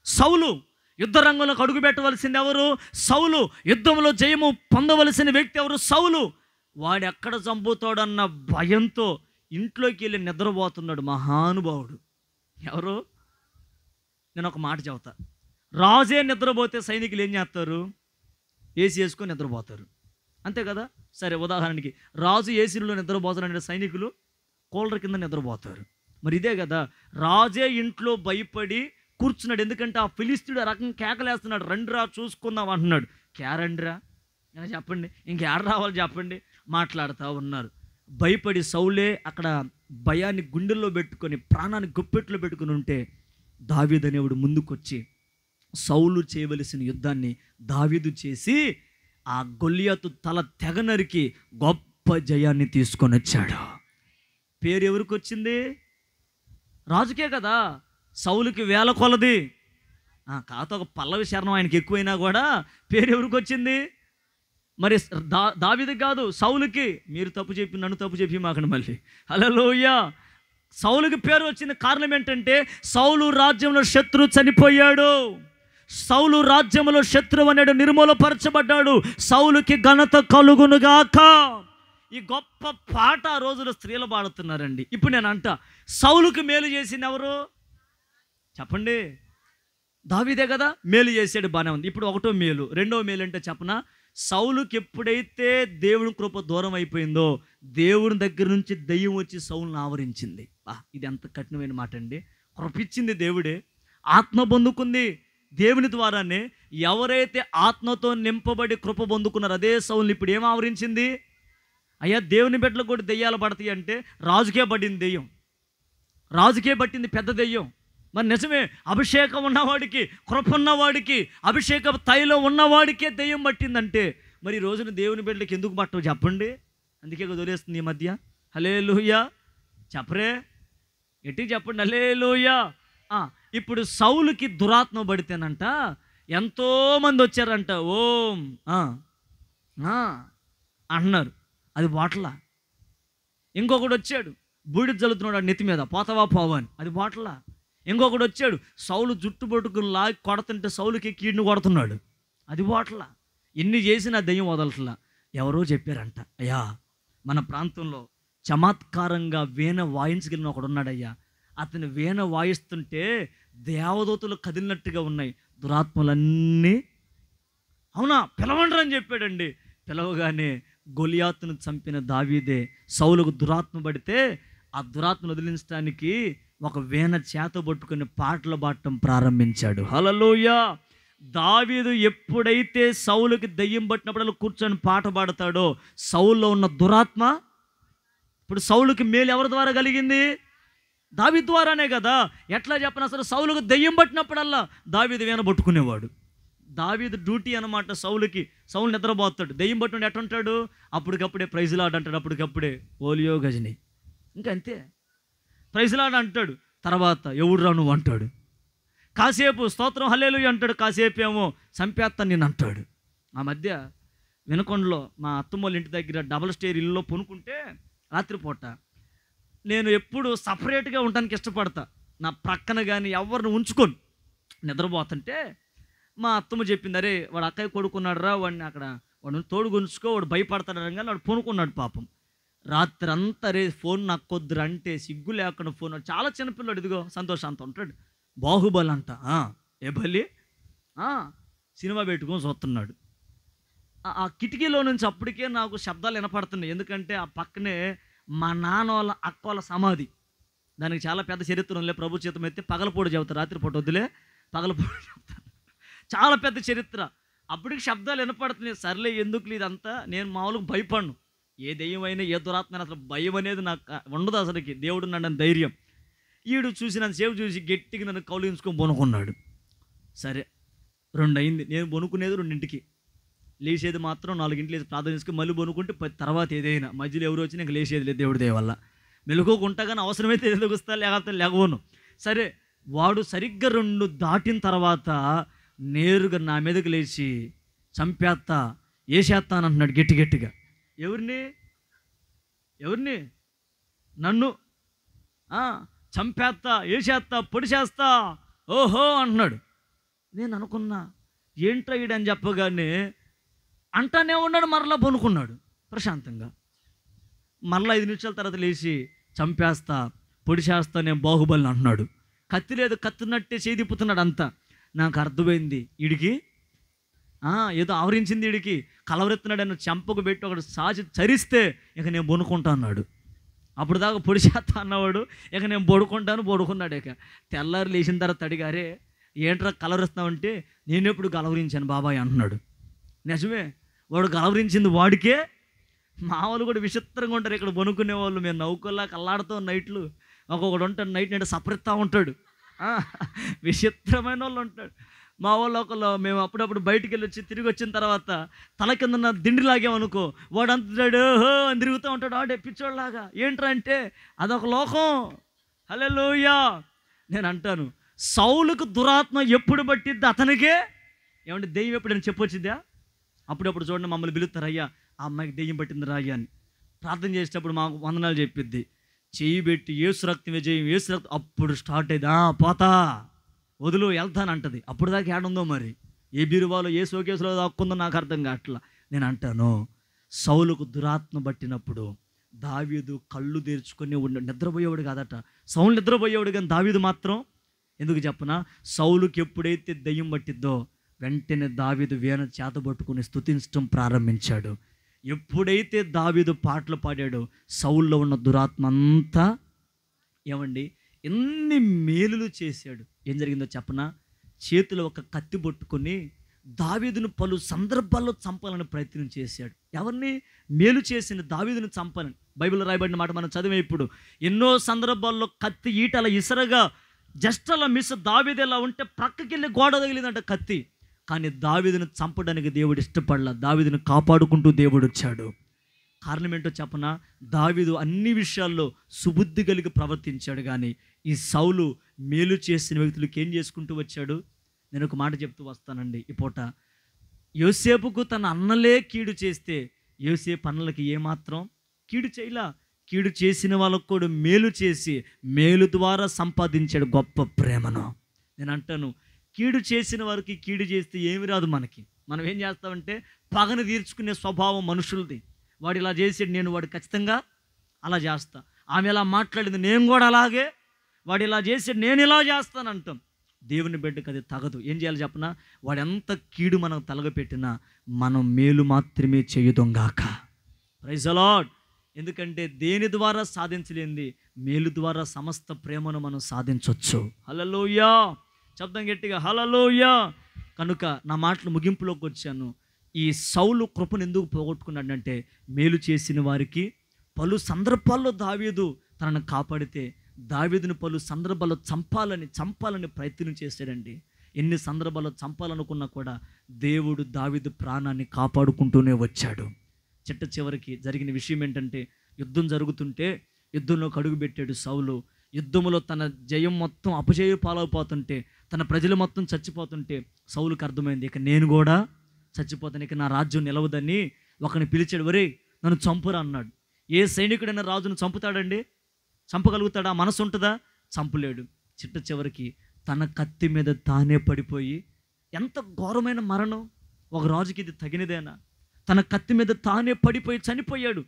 సౌలు. యుద్ధ రంగంలోకి అడుగు పెట్టవలసింది ఎవరు? సౌలు. యుద్ధంలో జయము పొందవలసిన వ్యక్తి ఎవరు? సౌలు. వాడు ఎక్కడ చంపుతాడన్న భయంతో ఇంట్లోకి వెళ్ళి నిద్రపోతున్నాడు మహానుభావుడు. ఎవరు? నేను ఒక మాట చెబుతా. రాజే నిద్రపోతే సైనికులు ఏం చేస్తారు? ఏసీ వేసుకొని నిద్రపోతారు. అంతే కదా. సరే, ఉదాహరణకి రాజు ఏసీలో నిద్రపోతారంటే సైనికులు కూలర్ కింద నిద్రపోతారు. మరి ఇదే కదా, రాజే ఇంట్లో భయపడి కూర్చున్నాడు. ఎందుకంటే ఆ ఫిలిస్తీయుడు ఆ రకంగా కేకలేస్తున్నాడు, రండిరా చూసుకుందాం అంటున్నాడు. క్యారండిరా చెప్పండి, ఇంకేడ రావాలి చెప్పండి, మాట్లాడుతూ ఉన్నారు. భయపడి సౌలే అక్కడ భయాన్ని గుండెల్లో పెట్టుకొని ప్రాణాన్ని గుప్పెట్లో పెట్టుకుని ఉంటే దావీదు అనేవాడు ముందుకొచ్చి సౌలు చేయవలసిన యుద్ధాన్ని దావీదు చేసి ఆ గొల్లియాతు తల తెగ నరికి గొప్ప జయాన్ని తీసుకొని వచ్చాడు. పేరు ఎవరికి వచ్చింది? రాజుకే కదా. సౌలుకి వేల కొలది, కాకపోతే ఒక పల్లవి శరణం ఆయనకి ఎక్కువైనా కూడా పేరు ఎవరికి వచ్చింది? మరి దావీదుకి కాదు, సౌలుకి. మీరు తప్పు చెప్పి నన్ను తప్పు చెప్పి మాకండి మళ్ళీ. హల్లెలూయా. సౌలుకి పేరు వచ్చింది. కారణం ఏంటంటే సౌలు రాజ్యంలో శత్రువు చనిపోయాడు. సౌలు రాజ్యంలో శత్రువు అనేడు నిర్మూలపరచబడ్డాడు. సౌలుకి ఘనత కలుగునుగాక. ఈ గొప్ప పాట ఆ రోజులో స్త్రీలు పాడుతున్నారండి. ఇప్పుడు నేను అంట, సౌలుకి మేలు చేసింది ఎవరు చెప్పండి? దావీదే కదా. మేలు చేసాడు, బాగానే ఉంది. ఇప్పుడు ఒకటో మేలు. రెండో మేలు అంటే చెప్పనా, సౌలుకి ఎప్పుడైతే దేవుని కృప దూరం అయిపోయిందో దేవుని దగ్గర నుంచి దయ్యం వచ్చి సౌలును ఆవరించింది. ఇది ఎంత కఠినమైన మాట అండి. కృపిచ్చింది దేవుడే, ఆత్మ పొందుకుంది దేవుని ద్వారానే. ఎవరైతే ఆత్మతో నింపబడి కృప పొందుకున్నారో అదే సౌలుని ఇప్పుడు ఏం ఆవరించింది? అయ్యా, దేవుని బిడ్డలకు కూడా దెయ్యాలు పడతాయి అంటే రాజుకే పడింది దెయ్యం, రాజుకే పట్టింది పెద్ద దెయ్యం. మరి నిజమే, అభిషేకం ఉన్నవాడికి, కృప ఉన్నవాడికి, అభిషేక తైలో ఉన్నవాడికే దెయ్యం పట్టిందంటే మరి ఈ రోజున దేవుని బిడ్డలకి ఎందుకు పట్టవు చెప్పండి? అందుకే వదిలేస్తుంది ఈ మధ్య. హల్లెలూయా చెప్పరే, ఎట్టి చెప్పండి హల్లెలూయా. ఇప్పుడు సౌలుకి దురాత్మ పడితేనంట ఎంతోమంది వచ్చారంట, ఓం అంటున్నారు. అది బాటలా. ఇంకొకడు వచ్చాడు, బూడిద జల్లుతున్నాడు నెత్తి మీద, పోతవా పోవా అని, అది బాటలా. ఇంకొకడు వచ్చాడు, సౌలు జుట్టు పట్టుకుని లాగి కొడుతుంటే సౌలుకి కీడును కొడుతున్నాడు, అది బాటలా. ఎన్ని చేసినా దెయ్యం వదలట్లా. ఎవరో చెప్పారంట, అయ్యా మన ప్రాంతంలో చమత్కారంగా వీణ వాయించగలిగిన ఒకడు ఉన్నాడయ్యా, అతను వీణ వాయిస్తుంటే దేవదూతలు కదిలినట్టుగా ఉన్నాయి దురాత్మలన్నీ. అవునా, పిలవండి అని చెప్పాడండి. పిలవగానే గొలియాతును చంపిన దావీదే సౌలుకు దురాత్మ పడితే ఆ దురాత్మను వదిలించడానికి ఒక వీణ చేత పట్టుకుని పాటలు పాడటం ప్రారంభించాడు. హల్లెలూయా. దావీదు ఎప్పుడైతే సౌలుకి దయ్యం పట్టినప్పుడు కూర్చొని పాట పాడతాడో సౌల్లో ఉన్న దురాత్మ, ఇప్పుడు సౌలుకి మేలు ఎవరి ద్వారా కలిగింది? దావీదు ద్వారానే కదా. ఎట్లా చెప్పిన అసలు సౌలుకు దయ్యం పట్టినప్పుడల్లా దావీదు వీణ పట్టుకునేవాడు. దావీదు డ్యూటీ అనమాట సౌలుకి. సౌలు నిద్రపోతాడు, దెయ్యం పట్టుకుంటే ఎట్టుంటాడు? అప్పటికప్పుడే ప్రైజ్ లాడ్ అంటాడు, అప్పటికప్పుడే ఓలియో గజని, ఇంకా అంతే ప్రైజ్ లాడ్ అంటాడు. తర్వాత ఎవడురా నువ్వు అంటాడు, కాసేపు స్తోత్రం హల్లెలూయా అంటాడు, కాసేపు ఏమో చంపేస్తాను నేను అంటాడు. ఆ మధ్య వినకొండలో మా అత్తమ్మోళ్ళ ఇంటి దగ్గర డబుల్ స్టేర్ ఇల్లులో పొనుకుంటే రాత్రిపూట నేను ఎప్పుడు సపరేట్గా ఉండడానికి ఇష్టపడతా. నా ప్రక్కన కానీ ఎవరిని ఉంచుకొని నిద్రపోతుంటే మా అత్తమ్మ చెప్పింది, అరే వాడు అక్కయ్య కొడుకున్నాడు రా, వాడిని అక్కడ వాడు తోడు గుంచుకో, వాడు భయపడతాడు కానీ వాడు పొనుకున్నాడు పాపం. రాత్రి అంతా రే ఫోన్ నాకు కొద్దురు అంటే సిగ్గు లేకుండా ఫోన్, చాలా చిన్నపిల్లడు, ఇదిగో సంతోషంతో ఉంటాడు, బాహుబలి అంట. ఏ బలి సినిమా పెట్టుకొని చూస్తున్నాడు. ఆ కిటికీలో నుంచి అప్పటికే నాకు శబ్దాలు వినపడుతున్నాయి. ఎందుకంటే ఆ పక్కనే మా నాన్న వాళ్ళ అక్క వాళ్ళ సమాధి. దానికి చాలా పెద్ద చరిత్ర ఉందిలే, ప్రభు చేతం అయితే పగలపూట చెబుతారు, రాత్రిపూట వద్దులే పగలపూట చెప్తారు, చాలా పెద్ద చరిత్ర. అప్పటికి శబ్దాలు వినపడుతున్నాయి. సర్లే ఎందుకు ఇదంతా, నేను మామూలుగా భయపడను, ఏ దెయ్యమైనా ఏ దురాత్మైన అసలు భయం అనేది నాకు ఉండదు అసలుకి, దేవుడు నన్ను ధైర్యం. ఈడు చూసినంతసేపు చూసి గట్టిగా నన్ను కౌలించుకొని బొనుకున్నాడు. సరే 2 అయింది, నేను బొనుకునేది 2ంటికి, లేచేది మాత్రం 4ంటికి లేచి ప్రార్థన చేసుకుని మళ్ళీ బొనుకుంటే తర్వాత ఏదైనా, మధ్యలో ఎవరు వచ్చినా ఇంకా లేచేది లేదు దేవుడి దయ వల్ల. మెలుకోకుంటా కానీ అవసరమైతే ఎదుగుస్తా, లేకపోతే లేకపోను. సరే వాడు సరిగ్గా 2 దాటిన తర్వాత నేరుగా నా మీదకి లేచి చంపేస్తా ఏసేస్తాను అంటున్నాడు గట్టి గట్టిగా. ఎవరిని? నన్ను. చంపేస్తా, ఏసేస్తా, పొడిచేస్తా, ఓహో అంటున్నాడు. నేను అనుకున్నా ఏంట్రా ఈడని చెప్పగానే అంటానే ఉన్నాడు, మరలా పొనుకున్నాడు ప్రశాంతంగా. మరలా 5 నిమిషాల తర్వాత లేచి చంపేస్తా, పొడిచేస్తా, నేను బాహుబలిని అంటున్నాడు. కత్తి లేదు, కత్తినట్టే చేదిప్పుతున్నాడు అంతా. నాకు అర్థమైంది, వీడికి ఏదో ఆవరించింది వీడికి, కలవరెత్తున్నాడు అని చెంపకు పెట్టి ఒకడు సాచి చరిస్తే ఇక నేను బొనుకుంటా అన్నాడు. అప్పుడు దాకా పొడి చేస్తా అన్నవాడు ఇక నేను బొడుకున్నాడు. ఇక తెల్లారి లేచిన తర్వాత అడిగారే ఏంట్రా కలవరిస్తామంటే నేను ఎప్పుడు కలవరించాను బాబాయ్ అంటున్నాడు. నిజమే, వాడు కలవరించింది వాడికే. మా వాళ్ళు కూడా విచిత్రంగా ఉంటారు ఇక్కడ బొనుకునే వాళ్ళు. మేము నౌకల్లా కల్లాడుతూ నైట్లు ఒక్కొక్కడు ఉంటాడు, నైట్ సపరిస్తూ ఉంటాడు. విచిత్రమైన వాళ్ళు ఉంటాడు. మా వాళ్ళు ఒకళ్ళు మేము అప్పుడప్పుడు బయటికి వెళ్ళి వచ్చి తిరిగి వచ్చిన తర్వాత తల కింద దిండి లాగామనుకో, వాడు అంటున్నాడు హో అని తిరుగుతూ ఉంటాడు ఆడే పిచ్చోళ్ళలాగా. ఏంట్రా అంటే అదొక లోకం. హల్లెలూయా. నేను అంటాను సౌలుకు దురాత్మ ఎప్పుడు పట్టిద్ది అతనికే. ఏమంటే దెయ్యం ఎప్పుడైనా చెప్పొచ్చిద్దా? అప్పుడప్పుడు చూడండి మమ్మల్ని పిలుస్తారు, అయ్యా ఆ అమ్మాయికి దెయ్యం పట్టింది రాయ్యా అని. ప్రార్థన చేసేటప్పుడు మాకు వందనాలు చెప్పిద్ది, చెయ్యి పెట్టి ఏసు రక్తం విజయం ఏసు రక్తం, అప్పుడు స్టార్ట్ అయ్యింది పోతా వదులు వెళ్తానంటది. అప్పుడు దాకా ఏడుందో మరి, ఏ బీరువాలో ఏ షోకేసులో దాక్కుందో నాకు అర్థం కావట్లా. నేను అంటాను సౌలుకు దురాత్మ పట్టినప్పుడు దావీదు కళ్ళు తెరుచుకొని నిద్రపోయేవాడు కాదట. సౌలు నిద్రపోయేవాడు కానీ దావీదు మాత్రం ఎందుకు చెప్పనా, సౌలుకి ఎప్పుడైతే దెయ్యం పట్టిద్దో వెంటనే దావీదు వీణ చేతబట్టుకుని స్తుతించడం ప్రారంభించాడు. ఎప్పుడైతే దావీదు పాటలు పాడాడో సౌల్లో ఉన్న దురాత్మ అంతా ఏమండి ఎన్ని మేలులు చేశాడు. ఏం జరిగిందో చెప్పనా, చేతిలో ఒక కత్తి పట్టుకొని దావీదును పలు సందర్భాల్లో చంపాలని ప్రయత్నం చేశాడు. ఎవరిని? మేలు చేసిన దావీదును చంపాలని. బైబిల్లో రాయబడిన మాట మనం చదివే ఇప్పుడు ఎన్నో సందర్భాల్లో కత్తి ఈటల ఇసరగా జస్ట్ అలా మిస్ దావీదు ఎలా ఉంటే ప్రక్కకెళ్ళి గోడ తగిలిందంట కత్తి. కానీ దావీదును చంపడానికి దేవుడు ఇష్టపడలా, దావీదును కాపాడుకుంటూ దేవుడు వచ్చాడు. కారణం ఏంటో చెప్పనా, దావీదు అన్ని విషయాల్లో సుబుద్ధి కలిగి ప్రవర్తించాడు. కానీ ఈ సౌలు మేలు చేసిన వ్యక్తులకు ఏం చేసుకుంటూ వచ్చాడు? నేను ఒక మాట చెప్తూ వస్తానండి. ఈ పూట యోసేపుకు తన అన్నలే కీడు చేస్తే యోసేపు అన్నలకి ఏమాత్రం కీడు చేయలా. కీడు చేసిన వాళ్ళకు కూడా మేలు చేసి మేలు ద్వారా సంపాదించాడు గొప్ప ప్రేమను. నేను అంటాను కీడు చేసిన వారికి కీడు చేస్తే ఏమి రాదు మనకి. మనం ఏం చేస్తామంటే పగను తీర్చుకునే స్వభావం మనుషులది. వాడు ఇలా చేసాడు, నేను వాడు ఖచ్చితంగా అలా చేస్తా. ఆమె ఎలా మాట్లాడింది, నేను కూడా అలాగే. వాడు ఇలా చేసాడు, నేను ఇలా చేస్తానంటాం. దేవుని బిడ్డకు అది తగదు. ఏం చేయాలి చెప్పనా, వాడు ఎంత కీడు మనం తలగపెట్టినా మనం మేలు మాత్రమే చేయుదొంగాక. Praise the lord. ఎందుకంటే దేని ద్వారా సాధించలేంది మేలు ద్వారా సమస్త ప్రేమను మనం సాధించవచ్చు. హల్లెలూయా. శబ్దం గట్టిగా హల్లెలూయా. కనుక నా మాటలు ముగింపులోకి వచ్చాను. ఈ సౌలు కృపను ఎందుకు పోగొట్టుకున్నాడంటే మేలు చేసిన వారికి పలు సందర్భాల్లో దావీదు తనను కాపాడితే దావీదును పలు సందర్భాల్లో చంపాలని ప్రయత్నం చేశాడండి. ఎన్ని సందర్భాల్లో చంపాలనుకున్నా కూడా దేవుడు దావీదు ప్రాణాన్ని కాపాడుకుంటూనే వచ్చాడు. చివరికి జరిగిన విషయం ఏంటంటే యుద్ధం జరుగుతుంటే యుద్ధంలోకి అడుగు పెట్టాడు సౌలు. యుద్ధంలో తన జయం మొత్తం అపజయ పాలైపోతుంటే, తన ప్రజలు మొత్తం చచ్చిపోతుంటే సౌలుకి అర్థమైంది ఇక నేను కూడా చచ్చిపోతాను, ఇక నా రాజ్యం నిలవదని ఒకరిని పిలిచాడు. ఒరే నన్ను చంపురా అన్నాడు. ఏ సైనికుడైనా రాజును చంపుతాడండి? చంపగలుగుతాడా? మనసు ఉంటుందా? చంపలేడు. చివరికి తన కత్తి మీద తానే పడిపోయి, ఎంత ఘోరమైన మరణం! ఒక రాజుకి ఇది తగినదేనా? తన కత్తి మీద తానే పడిపోయి చనిపోయాడు.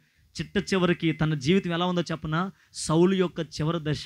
చివరికి తన జీవితం ఎలా ఉందో చెప్పనా, సౌలు యొక్క చివరి దశ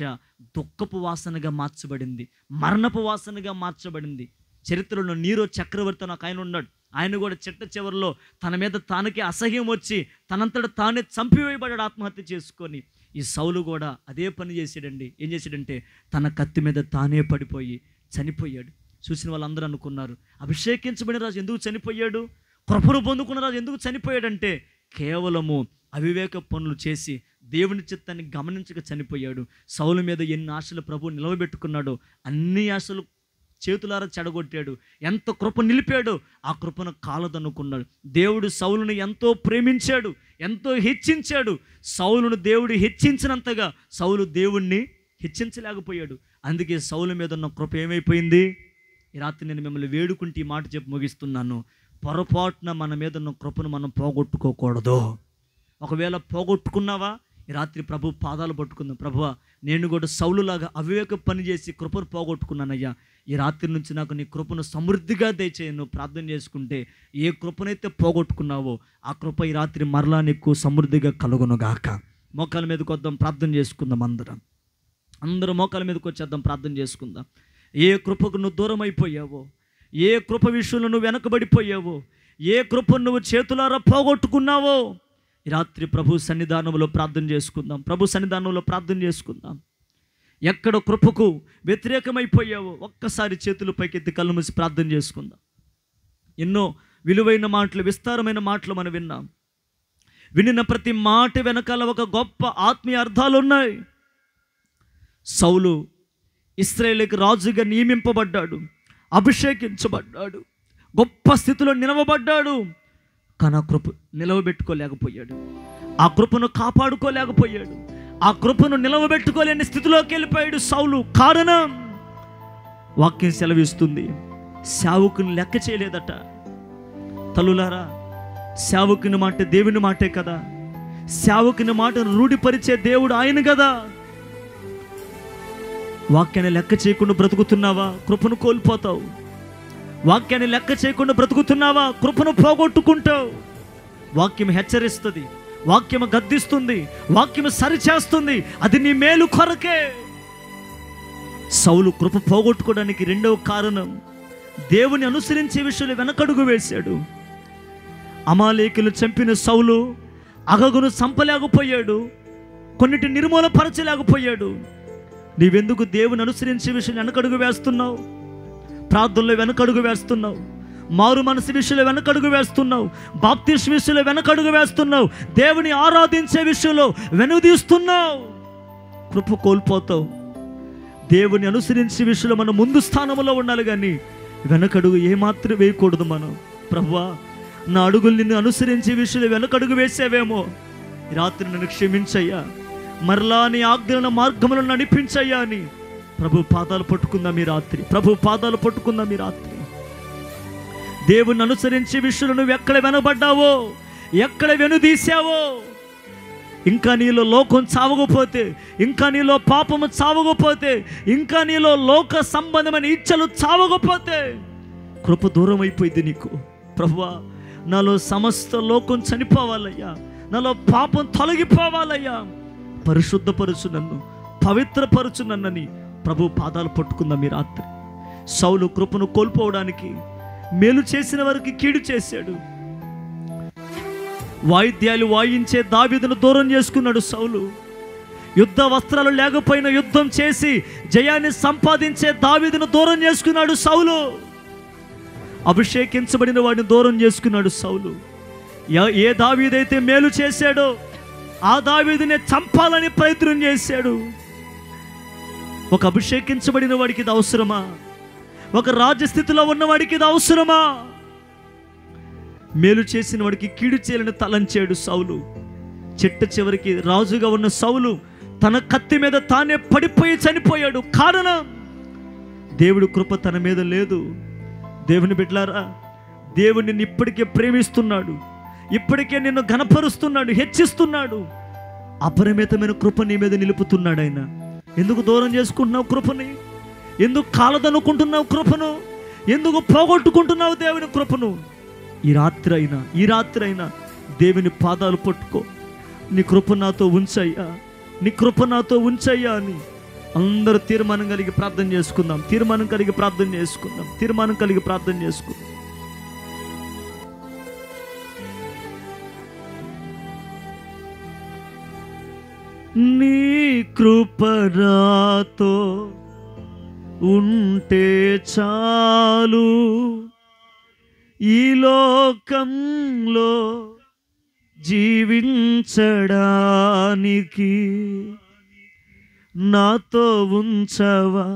దుఃఖపు వాసనగా మార్చబడింది, మరణపు వాసనగా మార్చబడింది. చరిత్రలో నీరో చక్రవర్తి అని ఒక ఆయన ఉన్నాడు. ఆయన కూడా చివరిలో తన మీద తానకే అసహ్యం వచ్చి తనంతట తానే చంపివేయబడ్డాడు ఆత్మహత్య చేసుకొని. ఈ సౌలు కూడా అదే పని చేశాడండి. ఏం చేశాడంటే తన కత్తి మీద తానే పడిపోయి చనిపోయాడు. చూసిన వాళ్ళందరూ అనుకున్నారు అభిషేకించబడిన రాజు ఎందుకు చనిపోయాడు, కృపను పొందుకున్న రాజు ఎందుకు చనిపోయాడంటే కేవలము అవివేక పనులు చేసి దేవుని చిత్తాన్ని గమనించక చనిపోయాడు. సౌలు మీద ఎన్ని ఆశలు ప్రభు నిలవబెట్టుకున్నాడో అన్ని ఆశలు చేతులారా చెడగొట్టాడు. ఎంత కృప నిలిపాడో ఆ కృపను కాలదనుకున్నాడు. దేవుడు సౌలును ఎంతో ప్రేమించాడు, ఎంతో హెచ్చించాడు. సౌలును దేవుడు హెచ్చించినంతగా సౌలు దేవుణ్ణి హెచ్చించలేకపోయాడు. అందుకే సౌలు మీద ఉన్న కృప ఏమైపోయింది? ఈ రాత్రి నేను మిమ్మల్ని వేడుకుంటే ఈ మాట చెప్పి ముగిస్తున్నాను. పొరపాటున మన మీద ఉన్న కృపను మనం పోగొట్టుకోకూడదు. ఒకవేళ పోగొట్టుకున్నావా, ఈ రాత్రి ప్రభు పాదాలు పట్టుకుందాం. ప్రభువా, నేను కూడా సౌలులాగా అవివేక పని చేసి కృపను పోగొట్టుకున్నానయ్యా. ఈ రాత్రి నుంచి నాకు నీ కృపను సమృద్ధిగా దయచేయను. ప్రార్థన చేసుకుంటే ఏ కృపనైతే పోగొట్టుకున్నావో ఆ కృప ఈ రాత్రి మరలా నీకు సమృద్ధిగా కలుగునుగాక. మోకాల మీదకి వద్దాం, ప్రార్థన చేసుకుందాం. అందరూ మోకాల మీదకి వచ్చేద్దాం, ప్రార్థన చేసుకుందాం. ఏ కృపకు నువ్వు దూరం అయిపోయావో, ఏ కృప విషయంలో నువ్వు వెనకబడిపోయావో, ఏ కృపను నువ్వు చేతులారా పోగొట్టుకున్నావో, ఈ రాత్రి ప్రభు సన్నిధానంలో ప్రార్థన చేసుకుందాం. ప్రభు సన్నిధానంలో ప్రార్థన చేసుకుందాం. ఎక్కడ కృపకు వ్యతిరేకమైపోయావో ఒక్కసారి చేతులు పైకెత్తి కళ్ళు మూసి ప్రార్థన చేసుకుందాం. ఎన్నో విలువైన మాటలు, విస్తారమైన మాటలు మనం విన్నాం. వినిన ప్రతి మాట వెనకాల ఒక గొప్ప ఆత్మీయ అర్థాలు ఉన్నాయి. సౌలు ఇశ్రాయేలుకి రాజుగా నియమింపబడ్డాడు, అభిషేకించబడ్డాడు, గొప్ప స్థితిలో నిలవబడ్డాడు. కానీ ఆ కృప నిలవబెట్టుకోలేకపోయాడు, ఆ కృపను కాపాడుకోలేకపోయాడు, ఆ కృపను నిలవబెట్టుకోలేని స్థితిలోకి వెళ్ళిపోయాడు సౌలు. కారణం వాక్యం సెలవిస్తుంది, సేవకుని లెక్క చేయలేదట. తల్లులారా, సేవకుని మాట దేవుని మాటే కదా. సేవకుని మాటను రూఢిపరిచే దేవుడు ఆయన కదా. వాక్యాన్ని లెక్క చేయకుండా బ్రతుకుతున్నావా, కృపను కోల్పోతావు. వాక్యాన్ని లెక్క చేయకుండా బ్రతుకుతున్నావా, కృపను పోగొట్టుకుంటావు. వాక్యం హెచ్చరిస్తుంది, వాక్యం గద్దిస్తుంది, వాక్యం సరిచేస్తుంది. అది నీ మేలు కొరకే. సౌలు కృప పోగొట్టుకోవడానికి రెండవ కారణం, దేవుని అనుసరించే విషయంలో వెనకడుగు వేశాడు. అమాలేకులు చంపిన సౌలు అగగును చంపలేకపోయాడు, కొన్నిటి నిర్మూలపరచలేకపోయాడు. నీవెందుకు దేవుని అనుసరించే విషయంలో వెనకడుగు వేస్తున్నావు? ప్రార్థనలో వెనకడుగు వేస్తున్నావు, మారు మనసు విషయంలో వెనకడుగు వేస్తున్నావు, బాప్తిస్మ విషయంలో వెనకడుగు వేస్తున్నావు, దేవుని ఆరాధించే విషయంలో వెనుదీస్తున్నావు. కృప కోల్పోతావు. దేవుని అనుసరించే విషయంలో మనం ముందు స్థానంలో ఉండాలి, కానీ వెనకడుగు ఏమాత్రం వేయకూడదు. మనం ప్రభువా, నా అడుగులు నిన్ను అనుసరించే విషయంలో వెనకడుగు వేసావేమో, ఈ రాత్రి నన్ను క్షమించయ్యా, మరలా నీ ఆజ్ఞల మార్గములను నడిపించయ్యా అని ప్రభు పాదాలు పట్టుకుందాం ఈ రాత్రి. ప్రభు పాదాలు పట్టుకుందాం ఈ రాత్రి. దేవుని అనుసరించే విషయంలో నువ్వు ఎక్కడ వెనబడ్డావో, ఎక్కడ వెనుదీశావో, ఇంకా నీలో లోకం చావకపోతే, ఇంకా నీలో పాపము చావకపోతే, ఇంకా నీలో లోక సంబంధమైన ఇచ్చలు చావకపోతే కృప దూరం అయిపోయింది నీకు. ప్రభువా, నాలో సమస్త లోకం చనిపోవాలయ్యా, నాలో పాపం తొలగిపోవాలయ్యా, పరిశుద్ధపరచు నన్ను, పవిత్రపరచు నన్నని ప్రభు పాదాలు పట్టుకుందాం ఈ రాత్రి. సౌలు కృపను కోల్పోవడానికి మేలు చేసిన వారికి కీడు చేశాడు. వాయిద్యాలు వాయించే దావీదును దూరం చేసుకున్నాడు సౌలు. యుద్ధ వస్త్రాలు లేకపోయినా యుద్ధం చేసి జయాన్ని సంపాదించే దావీదును దూరం చేసుకున్నాడు సౌలు. అభిషేకించబడిన వాడిని దూరం చేసుకున్నాడు సౌలు. ఏ దావీదైతే మేలు చేశాడో ఆ దావీదునే చంపాలని ప్రయత్నం చేశాడు. ఒక అభిషేకించబడిన వాడికి ఇది అవసరమా? ఒక రాజ్యస్థితిలో ఉన్నవాడికి ఇది అవసరమా? మేలు చేసిన వాడికి కీడు చేయాలని తలంచాడు సౌలు. చిట్ట చివరికి రాజుగా ఉన్న సౌలు తన కత్తి మీద తానే పడిపోయి చనిపోయాడు. కారణం, దేవుడి కృప తన మీద లేదు. దేవుని బిడ్డలారా, దేవుడు నిన్ను ఇప్పటికే ప్రేమిస్తున్నాడు, ఇప్పటికే నిన్ను ఘనపరుస్తున్నాడు, హెచ్చిస్తున్నాడు. అపరిమితమైన కృప నీ మీద నిలుపుతున్నాడు ఆయన. ఎందుకు దూరం చేసుకుంటున్నావు కృపని? ఎందుకు కాలదనుకుంటున్నావు కృపను? ఎందుకు పోగొట్టుకుంటున్నావు దేవుని కృపను? ఈ రాత్రి అయినా దేవుని పాదాలు పట్టుకో. నీ కృప నాతో ఉంచయ్యా, నీ కృప నాతో ఉంచయ్యా అని అందరూ తీర్మానం కలిగి ప్రార్థన చేసుకుందాం. తీర్మానం కలిగి ప్రార్థన చేసుకుందాం. నీ కృప నాతో ఉంటే చాలు, ఈ లోకంలో జీవించడానికి నాతో ఉంచవా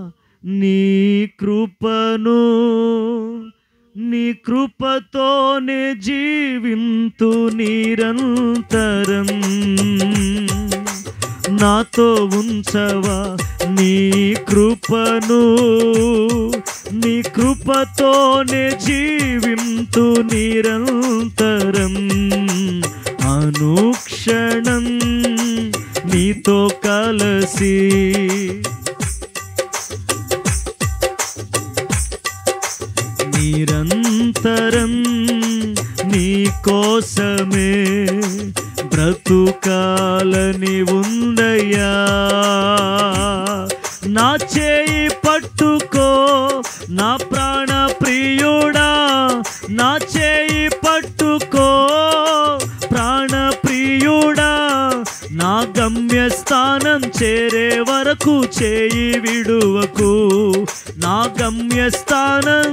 నీ కృపను. నీ కృపతోనే జీవింతు నిరంతరం. నాతో ఉంచవా నీ కృపను. నీ కృపతోనే జీవింతు నిరంతరం. అనుక్షణం నీతో కలసి నిరంతరం నీ కోసమే బ్రతుకాలని ఉందయ్యా. నా చేయి పట్టుకో నా ప్రాణ ప్రియుడా, వరకు చేయి విడువకు, నా గమ్యస్థానం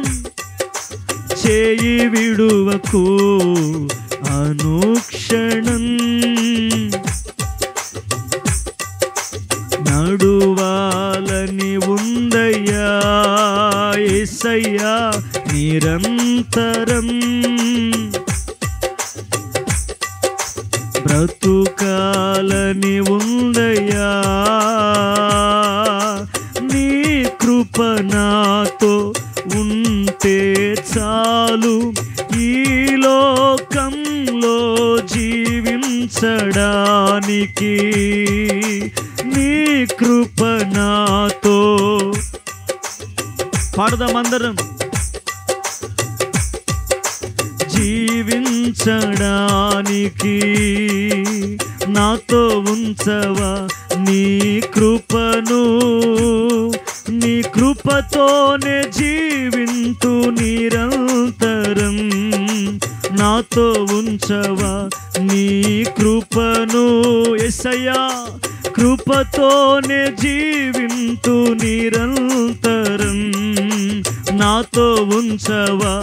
చేయి విడువకు, అనుక్షణం నడువాలని ఉందయ్యా యేసయ్యా నిరంతరం, బ్రతుకాలని ఉందయ్యా నీ కృప నాతో ఉంటే చాలు, ఈ లోకంలో జీవించడానికి నీ కృప నాతో. పాడదామందరం. జీవించడానికి నాతో ఉంచవా నీ కృపను, నీ కృపతోనే జీవింతు నిరంతరం, నాతో ఉంచవా నీ కృపను. యేసయ్యా కృపతోనే జీవింతు నిరంతరం, నాతో ఉంచవా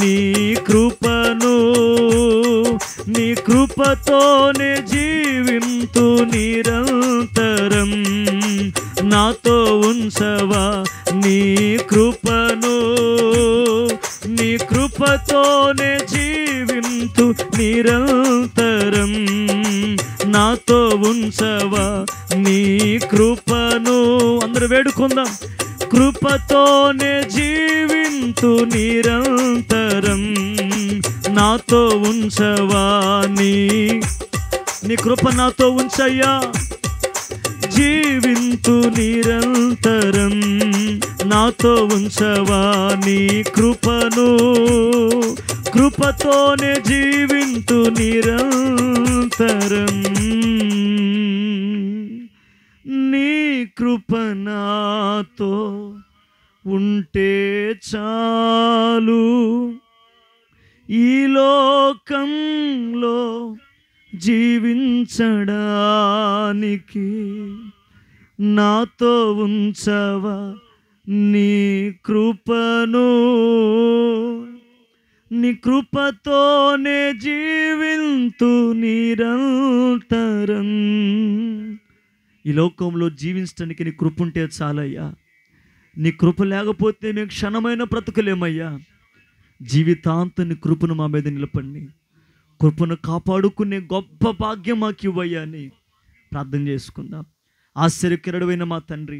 నీ కృపను, నీ కృపతోనే జీవింతు నిరంతరం, నాతో ఉంచవా నీ కృపను, నీ కృపతోనే జీవింతు నిరంతరం, నాతో ఉంచవా నీ కృపను. అందరూ వేడుకుందాం. కృపతోనే జీవింతు నిరంతరం, నాతో ఉంచవా నీ కృప నాతో ఉంచయ్యా, జీవింతు నిరంతరం, నాతో ఉంచవా నీ కృపను, కృపతోనే జీవింతు నిరంతరం, నీ కృప నాతో ఉంటే చాలు, ఈ లోకంలో జీవించడానికి నాతో ఉంచవా నీ కృపను, నీ కృపతోనే జీవింతు నిరంతరం. ఈ లోకంలో జీవించడానికి నీ కృప ఉంటే చాలయ్యా, నీ కృప లేకపోతే మేము క్షణమైన బ్రతకలేమయ్యా. జీవితాంతం నీ కృపను మా మీద నిలపండి, కృపను కాపాడుకునే గొప్ప భాగ్యం మాకు ఇవ్వయ్యా అని ప్రార్థన చేసుకుందాం. ఆశ్చర్యకరుడైన మా తండ్రి,